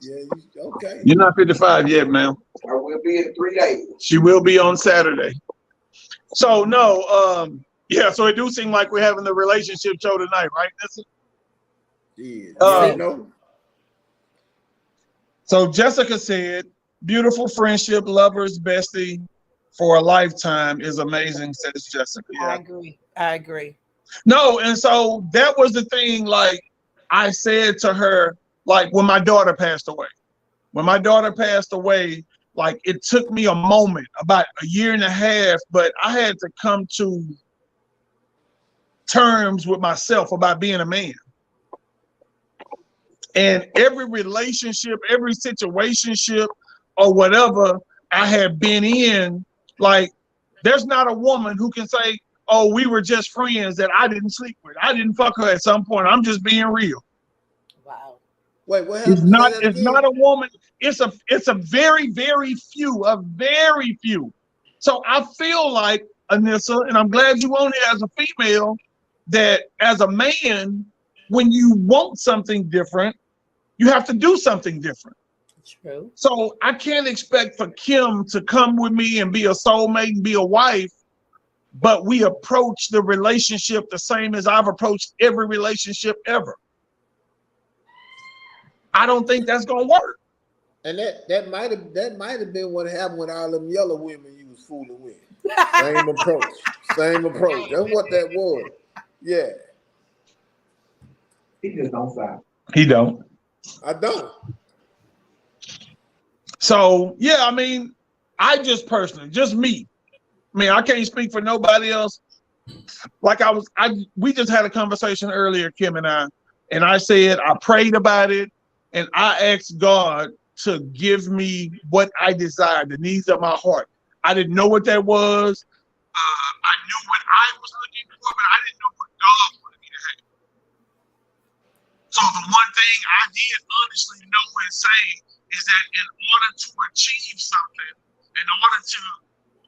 Yeah, okay. You're not 55 yet, ma'am. I will be in 3 days. She will be on Saturday. So no, yeah. So it do seem like we're having the relationship show tonight, right? Yeah. So Jessica said, "Beautiful friendship, lovers, bestie for a lifetime is amazing." Says Jessica. Yeah. I agree. No, and so that was the thing. Like I said to her, like when my daughter passed away. When my daughter passed away, like it took me a moment, about a year and a half, but I had to come to terms with myself about being a man. And every relationship, every situationship or whatever I had been in, like there's not a woman who can say, oh, we were just friends that I didn't sleep with. I didn't fuck her at some point. I'm just being real. Wow. Wait, what happened? It's not a woman. It's a very, very few, So I feel like, Anissa, and I'm glad you on here as a female, that as a man, when you want something different, you have to do something different. True. So I can't expect for Kim to come with me and be a soulmate and be a wife, but we approach the relationship the same as I've approached every relationship ever. I don't think that's gonna work. And that might have been what happened with all them yellow women you was fooling with. Same approach. That's what that was. Yeah. He just don't stop. He don't. I don't. So yeah, I mean, I just personally, just me. I mean, I can't speak for nobody else. Like we just had a conversation earlier, Kim and I said I prayed about it and I asked God to give me what I desired, the needs of my heart. I didn't know what that was. I knew what I was looking for, but I didn't know what God wanted me to have. So the one thing I did honestly know and say is that in order to achieve something, in order to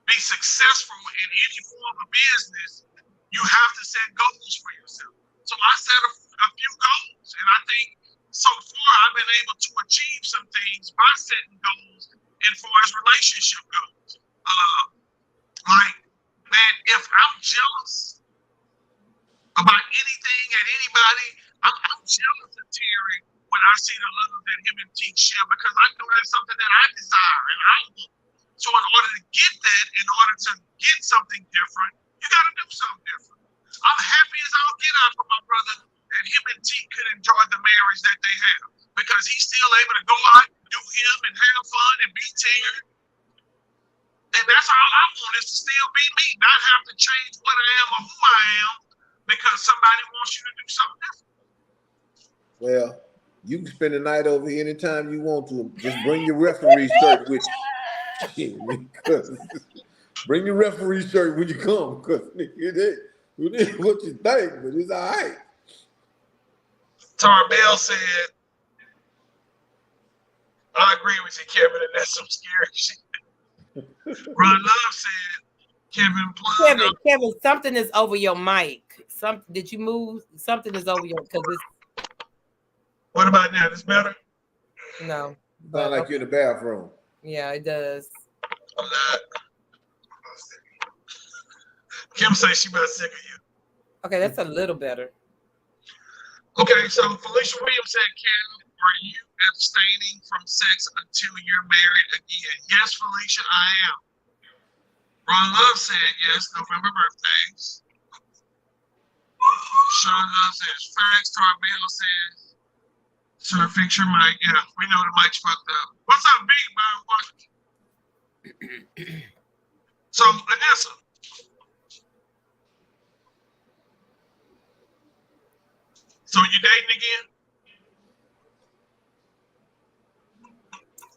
be successful in any form of business, you have to set goals for yourself. So I set a few goals, and I think so far I've been able to achieve some things by setting goals as far as relationship goals. Like, man, if I'm jealous about anything and anybody, I'm jealous of Terry when I see the love that him and T share, because I know that's something that I desire and I want. So in order to get that, in order to get something different, you got to do something different. I'm happy as I'll get out for my brother that him and T could enjoy the marriage that they have, because he's still able to go out, do him, and have fun and be teared. And that's all I want, is to still be me, not have to change what I am or who I am because somebody wants you to do something different. Well, you can spend the night over here anytime you want to. Just bring your referee shirt with you. Bring your referee shirt when you come, because it is what you think, but it's all right. Tarbell said, I agree with you, Kevin, and that's some scary shit. Ron Love said, Kevin, something is over your mic. Did you move? Something is over your, because it's. What about now? Is better? No. Sound like you're in the bathroom. Yeah, it does. I'm not. Kim says she about sick of you. Okay, that's a little better. Okay, so Felicia Williams said, Ken, are you abstaining from sex until you're married again? Yes, Felicia, I am. Ron Love said yes, November birthdays. Sean Love says facts. Tarbell says, sir, fix your mic. Yeah, we know the mic's fucked up. What's up, Big Man? So, Vanessa. So you dating again?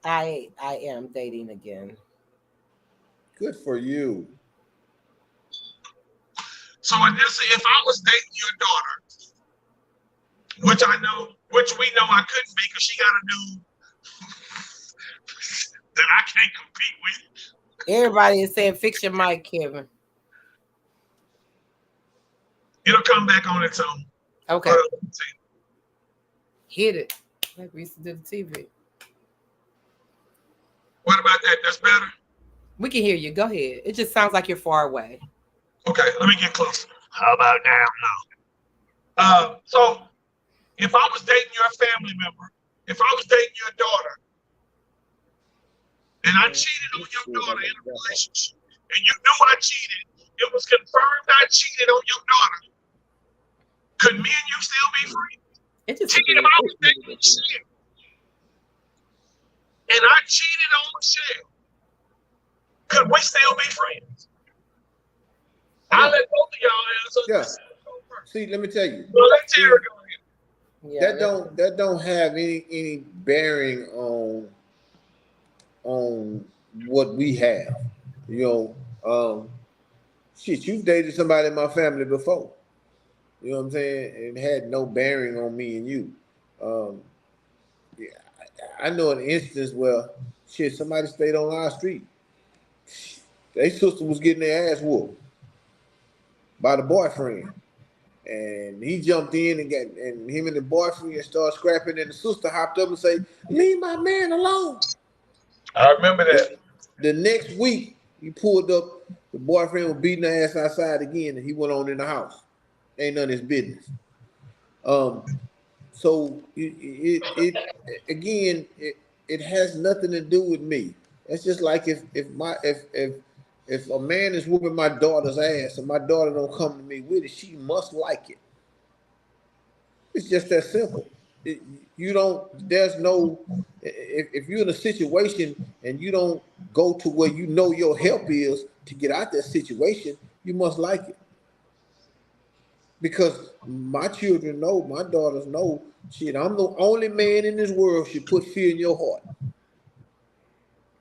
I am dating again. Good for you. So Vanessa, if I was dating your daughter, which we know I couldn't be because she got a dude that I can't compete with. Everybody is saying fix your mic, Kevin. It'll come back on its own. Okay. Hit it. Like we used to do the TV. What about that? That's better? We can hear you. Go ahead. It just sounds like you're far away. Okay, let me get closer. How about now? No. So if I was dating your family member, if I was dating your daughter, and I cheated on your daughter in a relationship, and you knew I cheated, it was confirmed I cheated on your daughter, could me and you still be free? It just Cheated if I was dating Michelle, and I cheated on Michelle, could we still be friends? I'll let both of y'all answer. Yeah. See, let me tell you. Well, let Terry go ahead. Yeah, that don't have any bearing on what we have. You know, shit, you've dated somebody in my family before. You know what I'm saying? It had no bearing on me and you. Yeah, I know an instance where shit, somebody stayed on our street. Their sister was getting their ass whooped by the boyfriend. And he jumped in and him and the boyfriend started scrapping, and the sister hopped up and said, "Leave my man alone." I remember that. The next week, he pulled up, the boyfriend was beating her ass outside again, and he went on in the house. Ain't none of his business. So it has nothing to do with me. It's just like if a man is whooping my daughter's ass and my daughter don't come to me with it, she must like it. It's just that simple. If you're in a situation and you don't go to where you know your help is to get out that situation, you must like it. Because my children know, my daughters know, shit, I'm the only man in this world should put fear in your heart.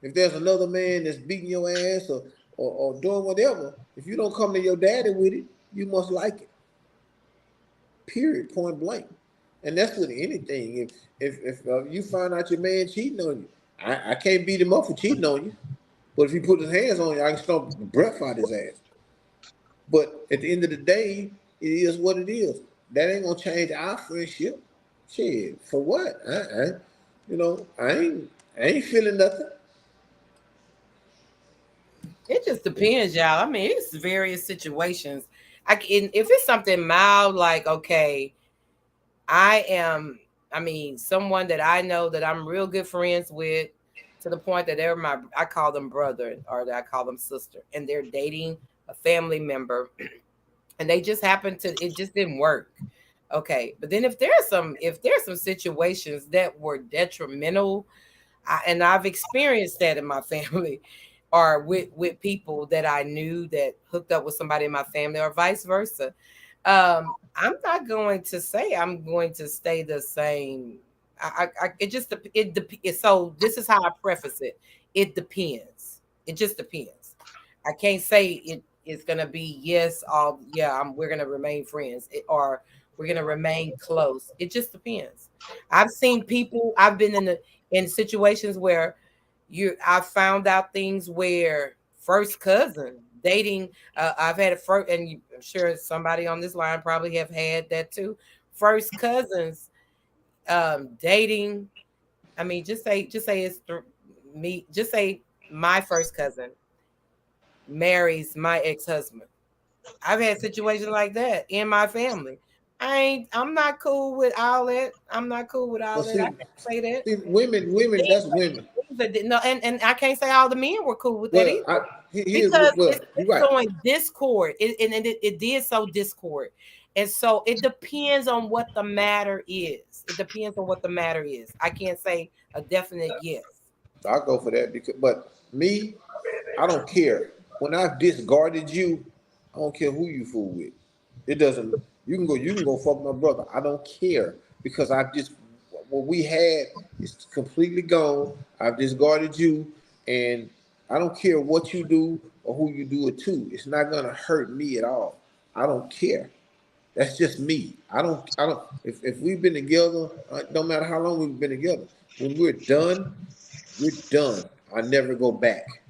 If there's another man that's beating your ass or doing whatever, if you don't come to your daddy with it, you must like it. Period, point blank. And that's with anything. If you find out your man cheating on you, I can't beat him up for cheating on you. But if he put his hands on you, I can stomp the breath out his ass. But at the end of the day, it is what it is. That ain't gonna change our friendship. Shit, for what? I ain't feeling nothing. It just depends, y'all. I mean, it's various situations. If it's something mild, like, okay, I am I mean, someone that I know that I'm real good friends with, to the point that I call them brother or that I call them sister, and they're dating a family member, and they just happened to, it just didn't work. Okay, but then if there's some situations that were detrimental, and I've experienced that in my family, or with people that I knew that hooked up with somebody in my family, or vice versa. I'm not going to say I'm going to stay the same. It just so this is how I preface it. It depends. It just depends. I can't say it is gonna be yes, all yeah. We're gonna remain friends, or we're gonna remain close. It just depends. I've seen people. I've been in situations where I found out things where first cousin dating. I've had a first, and I'm sure somebody on this line probably have had that too. First cousins dating. I mean, just say it's me. Just say my first cousin marries my ex-husband. I've had situations like that in my family. I'm not cool with all that. I'm not cool with all But that. I can't say that. women, that's women. No, and I can't say all the men were cool with that Well, either. here's Because well, it's you're right. showing discord. It did sow discord. And so it depends on what the matter is. It depends on what the matter is. I can't say a definite yes. I'll go for that because, but me, I don't care. When I've discarded you, I don't care who you fool with. It doesn't. You can go fuck my brother. I don't care because I've just what we had is completely gone. I've discarded you, and I don't care what you do or who you do it to. It's not gonna hurt me at all. I don't care. That's just me. I don't. If we've been together, no matter how long we've been together, when we're done. I never go back.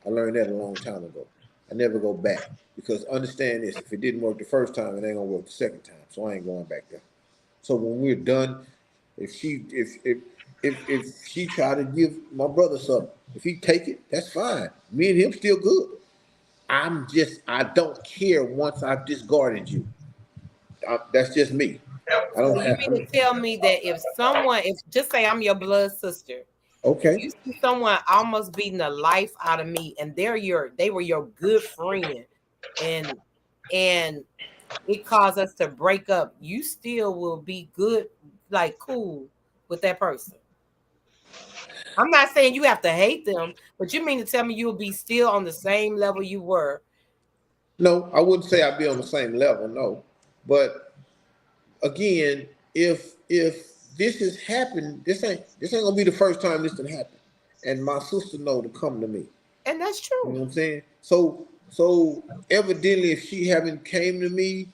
I learned that a long time ago. I never go back because understand this: if it didn't work the first time, it ain't gonna work the second time. So I ain't going back there. So when we're done, if she try to give my brother something, if he take it, that's fine. Me and him still good. I don't care once I've discarded you. That's just me. I So don't you have. mean to tell me that if just say I'm your blood sister, if Okay. you see someone almost beating the life out of me, and they were your good friend, and and it caused us to break up, you still will be good, like cool with that person. I'm not saying you have to hate them, but you mean to tell me you'll be still on the same level you were? No, I wouldn't say I'd be on the same level. No, but again, if this has happened, this ain't gonna be the first time this done happened. And my sister know to come to me. And that's You know true. what I'm saying? So evidently, if she haven't came to me,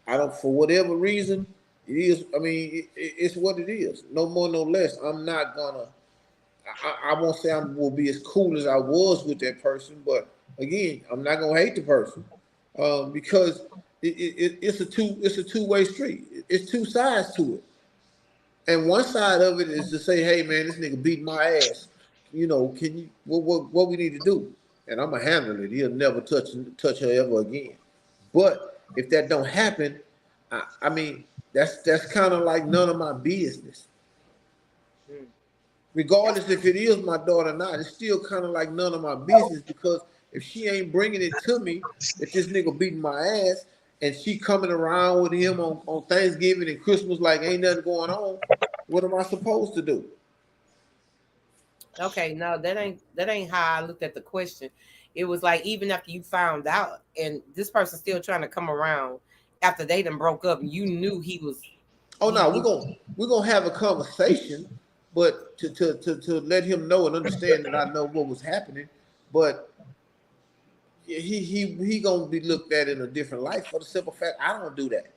I don't for whatever reason, it is. I mean, it's what it is. No more, no less. I'm not gonna. I won't say I will be as cool as I was with that person, but again, I'm not gonna hate the person because it's a two-way street. It's two sides to it, and one side of it is to say, "Hey, man, this nigga beat my ass. You know, can you what we need to do?" And I'm gonna handle it. He'll never touch her ever again. But if that don't happen, I mean, that's kind of like none of my business. Mm. That's Regardless if it is my daughter or not, it's still kind of like none of my business because if she ain't bringing it to me that this nigga beating my ass and she coming around with him on Thanksgiving and Christmas like ain't nothing going on, what am I supposed to do? okay. No, that ain't how I looked at the question. It was like even after you found out, and this person's still trying to come around after they done broke up, and you knew he was Oh no, he we're gonna have a conversation, but to let him know and understand that I know what was happening, but he gonna be looked at in a different light for the simple fact I don't do that.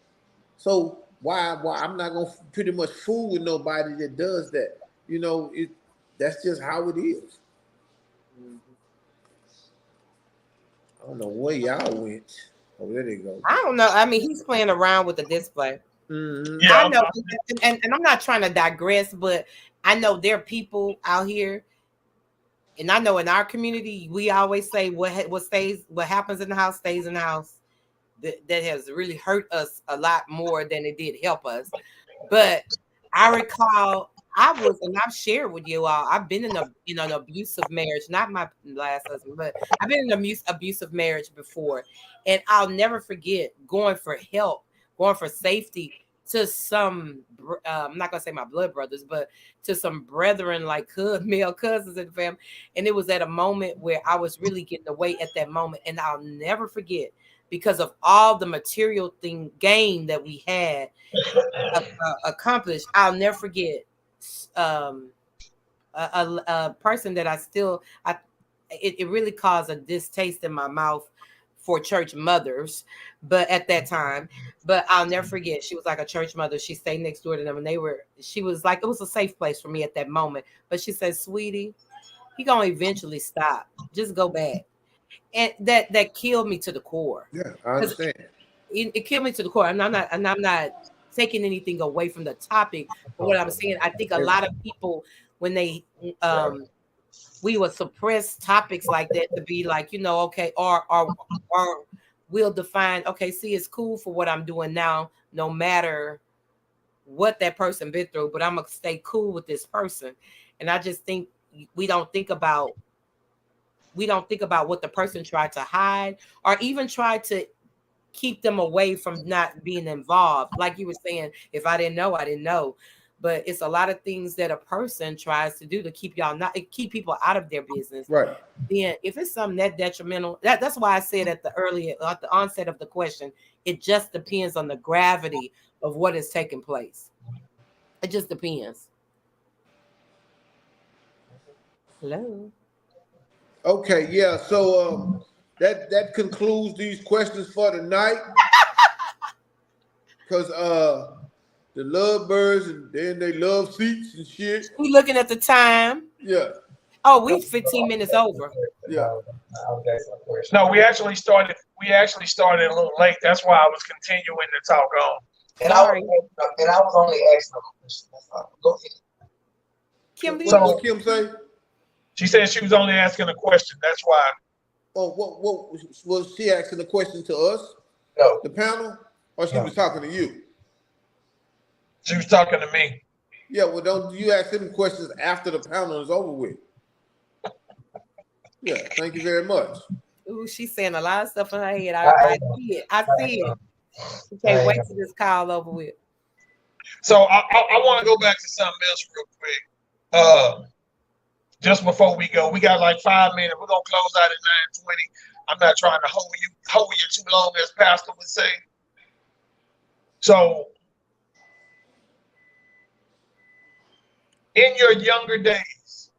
So why I'm not gonna pretty much fool with nobody that does that. You know, that's just how it is. I don't know where y'all went. Oh, there they go. I don't know. I mean, he's playing around with the display. Mm-hmm. Yeah, I know, and I'm not trying to digress, but I know there are people out here, and I know in our community, we always say what happens in the house stays in the house. That has really hurt us a lot more than it did help us. But I recall and I've shared with you all, I've been in an abusive marriage, not my last husband, but I've been in an abusive marriage before. And I'll never forget going for help, going for safety to some, I'm not going to say my blood brothers, but to some brethren, like male cousins in the family. And it was at a moment where I was really getting away at that moment. And I'll never forget, because of all the material gain that we had accomplished, I'll never forget a person that it really caused a distaste in my mouth for church mothers, but at that time, but I'll never forget, she was like a church mother. She stayed next door to them, and she was like, it was a safe place for me at that moment. But she said, "Sweetie, he gonna eventually stop. Just go back." And that killed me to the core. Yeah, I understand. It killed me to the core. And I'm not taking anything away from the topic. But what I'm saying, I think a lot of people, when they we would suppress topics like that to be like, okay, or we'll define, okay, see, it's cool for what I'm doing now, no matter what that person been through, but I'm gonna stay cool with this person. And I just think we don't think about what the person tried to hide, or even try to keep them away from not being involved. Like you were saying, if I didn't know, I didn't know. But it's a lot of things that a person tries to do to keep people out of their business. Right. Then if it's something that detrimental, that's why I said at the onset of the question, it just depends on the gravity of what is taking place. It just depends. Hello. Okay, yeah. So that concludes these questions for tonight. Because the lovebirds, and then they love seats and shit. We looking at the time. Yeah. Oh, we 15 minutes over. Yeah. No, we actually started a little late. That's why I was continuing to talk on. And I was only asking a question. Go ahead. Kim, What Kim say? She said she was only asking a question. That's why. Oh, what was she asking a question to us? No. The panel? Or she was talking to you? She was talking to me. Yeah, well, don't you ask them questions after the panel is over with? Yeah, thank you very much. Ooh, she's saying a lot of stuff in her head. I see it. I see it. She can't wait till this call over with. So I want to go back to something else real quick. Just before we go, we got like 5 minutes. We're gonna close out at 9:20. I'm not trying to hold you too long, as Pastor would say. So, in your younger days,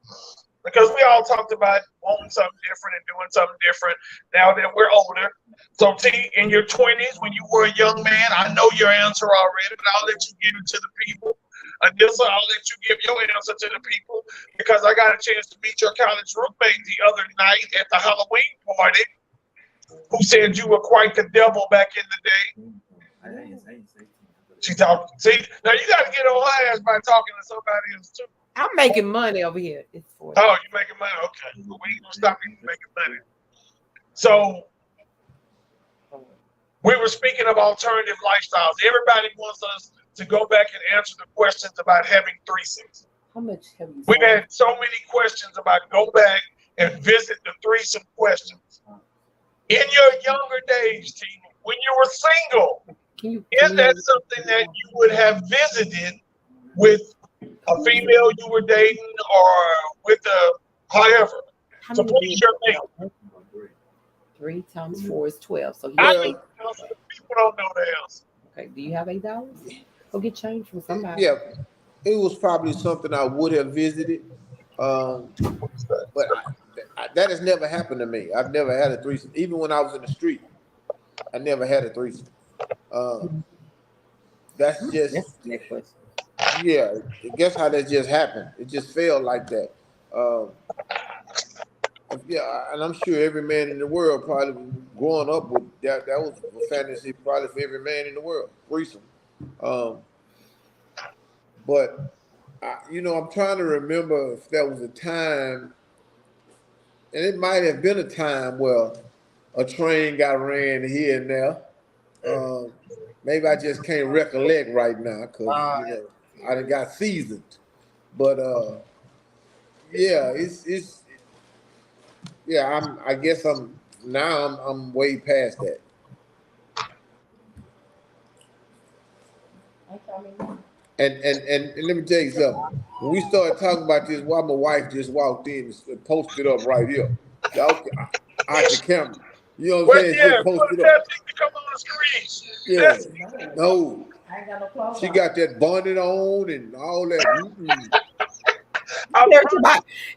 because we all talked about wanting something different and doing something different now that we're older. So, T, in your 20s, when you were a young man, I know your answer already, but I'll let you give it to the people. Alyssa, I'll let you give your answer to the people, because I got a chance to meet your college roommate the other night at the Halloween party, who said you were quite the devil back in the day. She talked. See, now you got to get on her ass by talking to somebody else too. I'm making money over here. It's for Oh, you making money? Okay, well, we ain't gonna stop you from making money. So we were speaking of alternative lifestyles. Everybody wants us to go back and answer the questions about having threesomes. How much have you? We've had so many questions about go back and visit the threesome questions. In your younger days, T, when you were single, is that something that you would have visited with a female you were dating, or with however? So please your name. 3 times 4 is 12. So I need to answer. People don't know the answer. Okay, do you have $8? Go get change from somebody. Yeah, it was probably something I would have visited, but that has never happened to me. I've never had a threesome. Even when I was in the street, I never had a threesome. That's just, yeah, guess how that just happened. It just felt like that. Yeah, and I'm sure every man in the world probably growing up with that was a fantasy probably for every man in the world, threesome. But I'm trying to remember if there was a time, and it might have been a time where a train got ran here and there. Maybe I just can't recollect right now, because I done got seasoned. But yeah, it's yeah. I guess I'm way past that. And let me tell you something. When we started talking about this, why my wife just walked in and posted up right here. Y'all, out the camera. You know what I'm saying? Yeah, She posted that up. thing to come on the screen. Yeah. No. I ain't got no clothes She on. got that bonnet on and all that.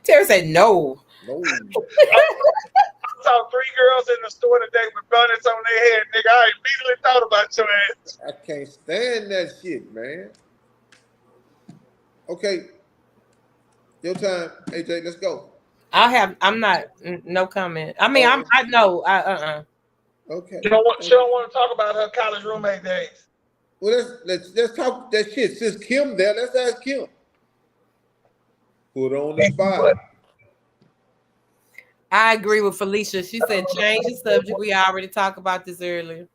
Terry said no. No. I saw 3 girls in the store today with bonnets on their head, nigga. I immediately thought about your ass. I can't stand that shit, man. Okay. Your time, AJ, let's go. I'm not, no comment. I mean, I know. Okay. She don't want to talk about her college roommate days. Well, let's talk that shit. Since Kim there, let's ask Kim. Put her on the spot. I agree with Felicia. She said change the subject. We already talked about this earlier.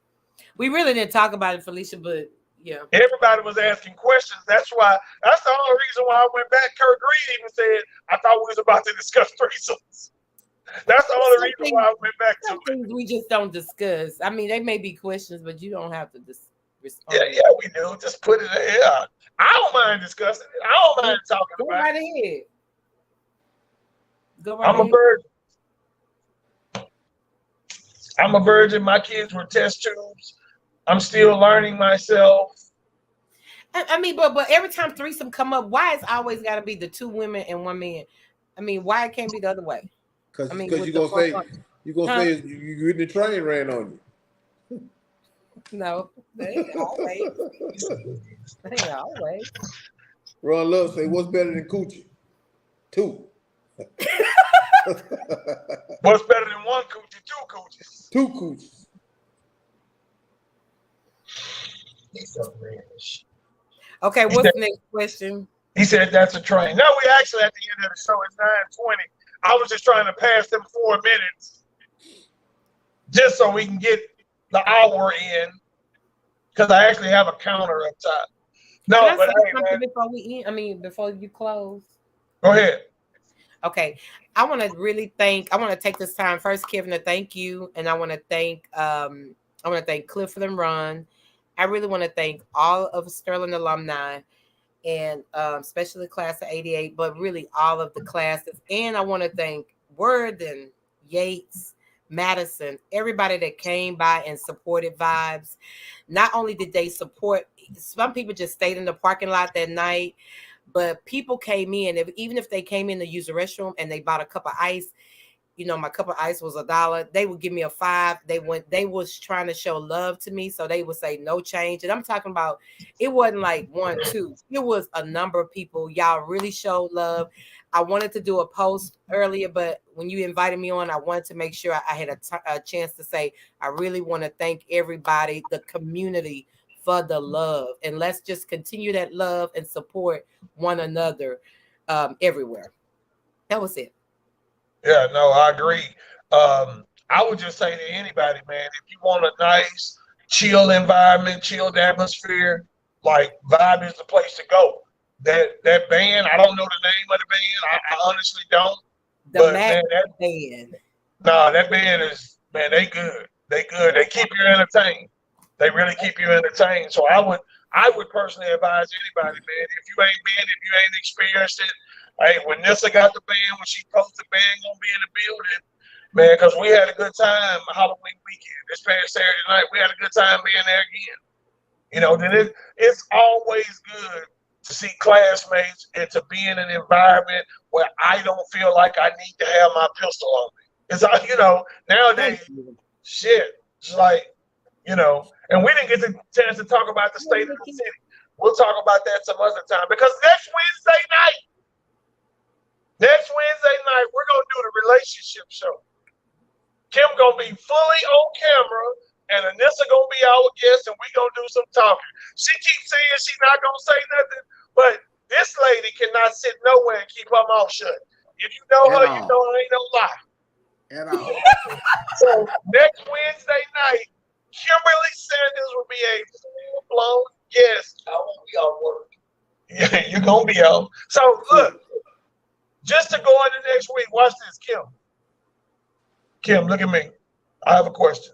We really didn't talk about it, Felicia, but yeah. Everybody was asking questions. That's the only reason why I went back. Kurt Green even said, I thought we was about to discuss threesomes. That's the only reason why I went back to it. Things we just don't discuss. I mean, they may be questions, but you don't have to respond. Yeah, we do. Just put it there. I don't mind discussing it. I don't mind talking Go about right it. ahead. Go right I'm ahead. a virgin. I'm a virgin. My kids were test tubes. I'm still learning myself. I mean, but every time threesome come up, why it's always got to be the 2 women and 1 man? I mean, why it can't be the other way? Because I mean, you're gonna say you the train ran on you. No, they ain't always. They ain't always. Ron Love say, what's better than coochie? 2. What's better than 1 coochie? 2 coochies. 2 coochies. Okay, what's the next question? He said that's a train. No, we actually at the end of the show. It's 9:20. I was just trying to pass them 4 minutes just so we can get the hour in, because I actually have a counter up top. No, but hey, man. Before we end, I mean, before you close. Go ahead. Okay, I want to take this time first, Kevin, to thank you, and I want to thank Clifford and Ron. I really want to thank all of Sterling alumni, and especially the class of '88, but really all of the classes. And I want to thank Worden, Yates, Madison, everybody that came by and supported Vibes. Not only did they support, some people just stayed in the parking lot that night, but people came in, even if they came in to use the restroom and they bought a cup of ice. You know, my cup of ice was $1. They would give me a $5. They was trying to show love to me. So they would say no change. And I'm talking about, it wasn't like 1, 2. It was a number of people. Y'all really showed love. I wanted to do a post earlier, but when you invited me on, I wanted to make sure I had a chance to say, I really want to thank everybody, the community, for the love. And let's just continue that love and support one another everywhere. That was it. Yeah, no, I agree. I would just say to anybody, man, if you want a nice, chill environment, chilled atmosphere, like Vibe is the place to go. That band, I don't know the name of the band. I honestly don't. The Mac band. No, that band is, man, they good. They good. They keep you entertained. They really keep you entertained. So I would personally advise anybody, man, if you ain't been, if you ain't experienced it, hey, when Nissa got the band, when she posted the band gonna be in the building, man, because we had a good time Halloween weekend. This past Saturday night, we had a good time being there again. You know, then it's always good to see classmates and to be in an environment where I don't feel like I need to have my pistol on me. It's, you know, nowadays, shit, it's like, you know, and we didn't get the chance to talk about the state of the city. We'll talk about that some other time, because next Wednesday night, we're going to do the relationship show. Kim going to be fully on camera, and Anissa going to be our guest, and we're going to do some talking. She keeps saying she's not going to say nothing, but this lady cannot sit nowhere and keep her mouth shut. If you know her, you know her ain't no lie. At all. So next Wednesday night, Kimberly Sanders will be a full-blown guest. I won't be off work. You're gonna be on. So look, just to go into next week, watch this, Kim. Kim, look at me. I have a question.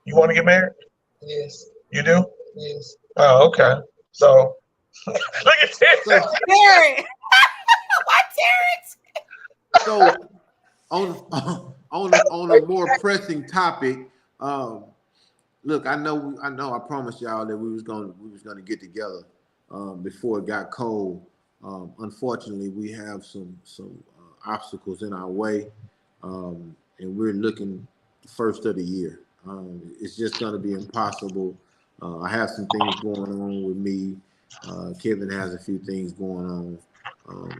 You want to get married? Yes. You do? Yes. Oh, okay. So look at this. So, Terrence. Why Terrence? so on a more pressing topic, look, I know I promised y'all that we was gonna get together before it got cold. Unfortunately, we have some obstacles in our way, and we're looking the first of the year. It's just gonna be impossible. I have some things going on with me. Kevin has a few things going on.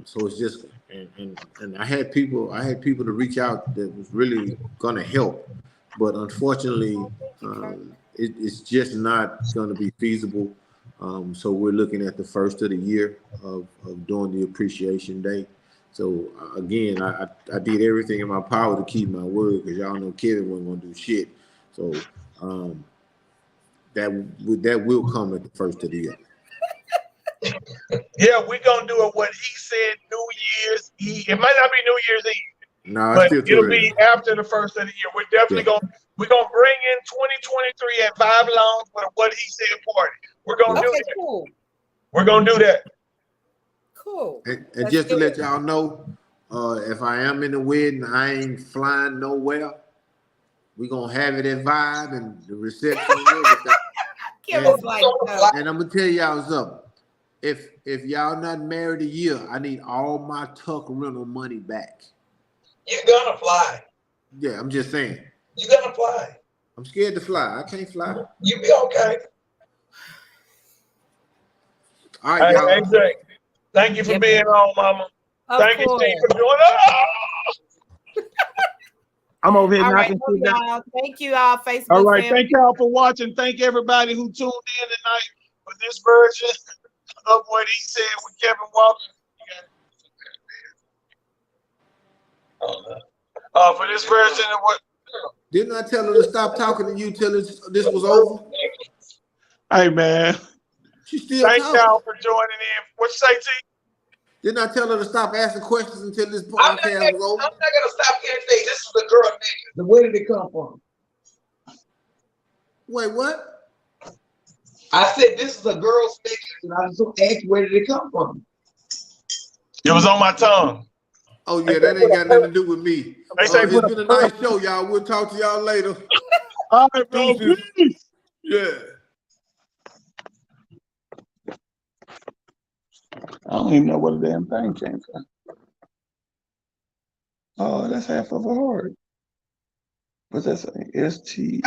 So it's just and I had people to reach out that was really gonna help, but unfortunately, it's just not gonna be feasible. So we're looking at the first of the year of doing the appreciation day. So again, I did everything in my power to keep my word because y'all know Kevin wasn't gonna do shit. So that will come at the first of the year. Yeah, we're gonna do it what he said, New Year's Eve. It might not be New Year's Eve, No, but still too it'll early. be after the first of the year. We're definitely gonna bring in 2023 at 5 Lounge with a what he said party. We're gonna do Okay, that. cool. We're gonna do that. Cool. And just to let y'all know, if I am in the wedding, I ain't flying nowhere. We're gonna have it at Vibe and the reception and everything. Kim is like, no. And I'm gonna tell y'all something. If y'all not married a year, I need all my tuck rental money back. You're gonna fly. Yeah, I'm just saying. You're gonna fly. I'm scared to fly. I can't fly. You be okay. All right, y'all. Hey, AJ, thank you for being on, Mama. Thank you, Steve, for joining us. I'm over here All right, knocking shit down. y'all. Thank you, all Facebook. All right, family. thank y'all for watching. Thank everybody who tuned in tonight for this version of what he said with Kevin Walker. For this version of what. Didn't I tell her to stop talking to you till this was over? Hey man, She still thank talking. y'all for joining in. What you say, T? Didn't I tell her to stop asking questions until this I'm not podcast was over? gonna stop anything. This is the girl nigga. Where did it come from? Wait, what? I said this is a girl's nigga, and I just asked where did it come from? It was on my tongue. Oh yeah, that ain't got nothing to do with me. They say It's been a nice show, y'all. We'll talk to y'all later. All right, bro. Peace. Yeah. I don't even know where the damn thing came from. Oh, that's half of a heart. What's that say? ST.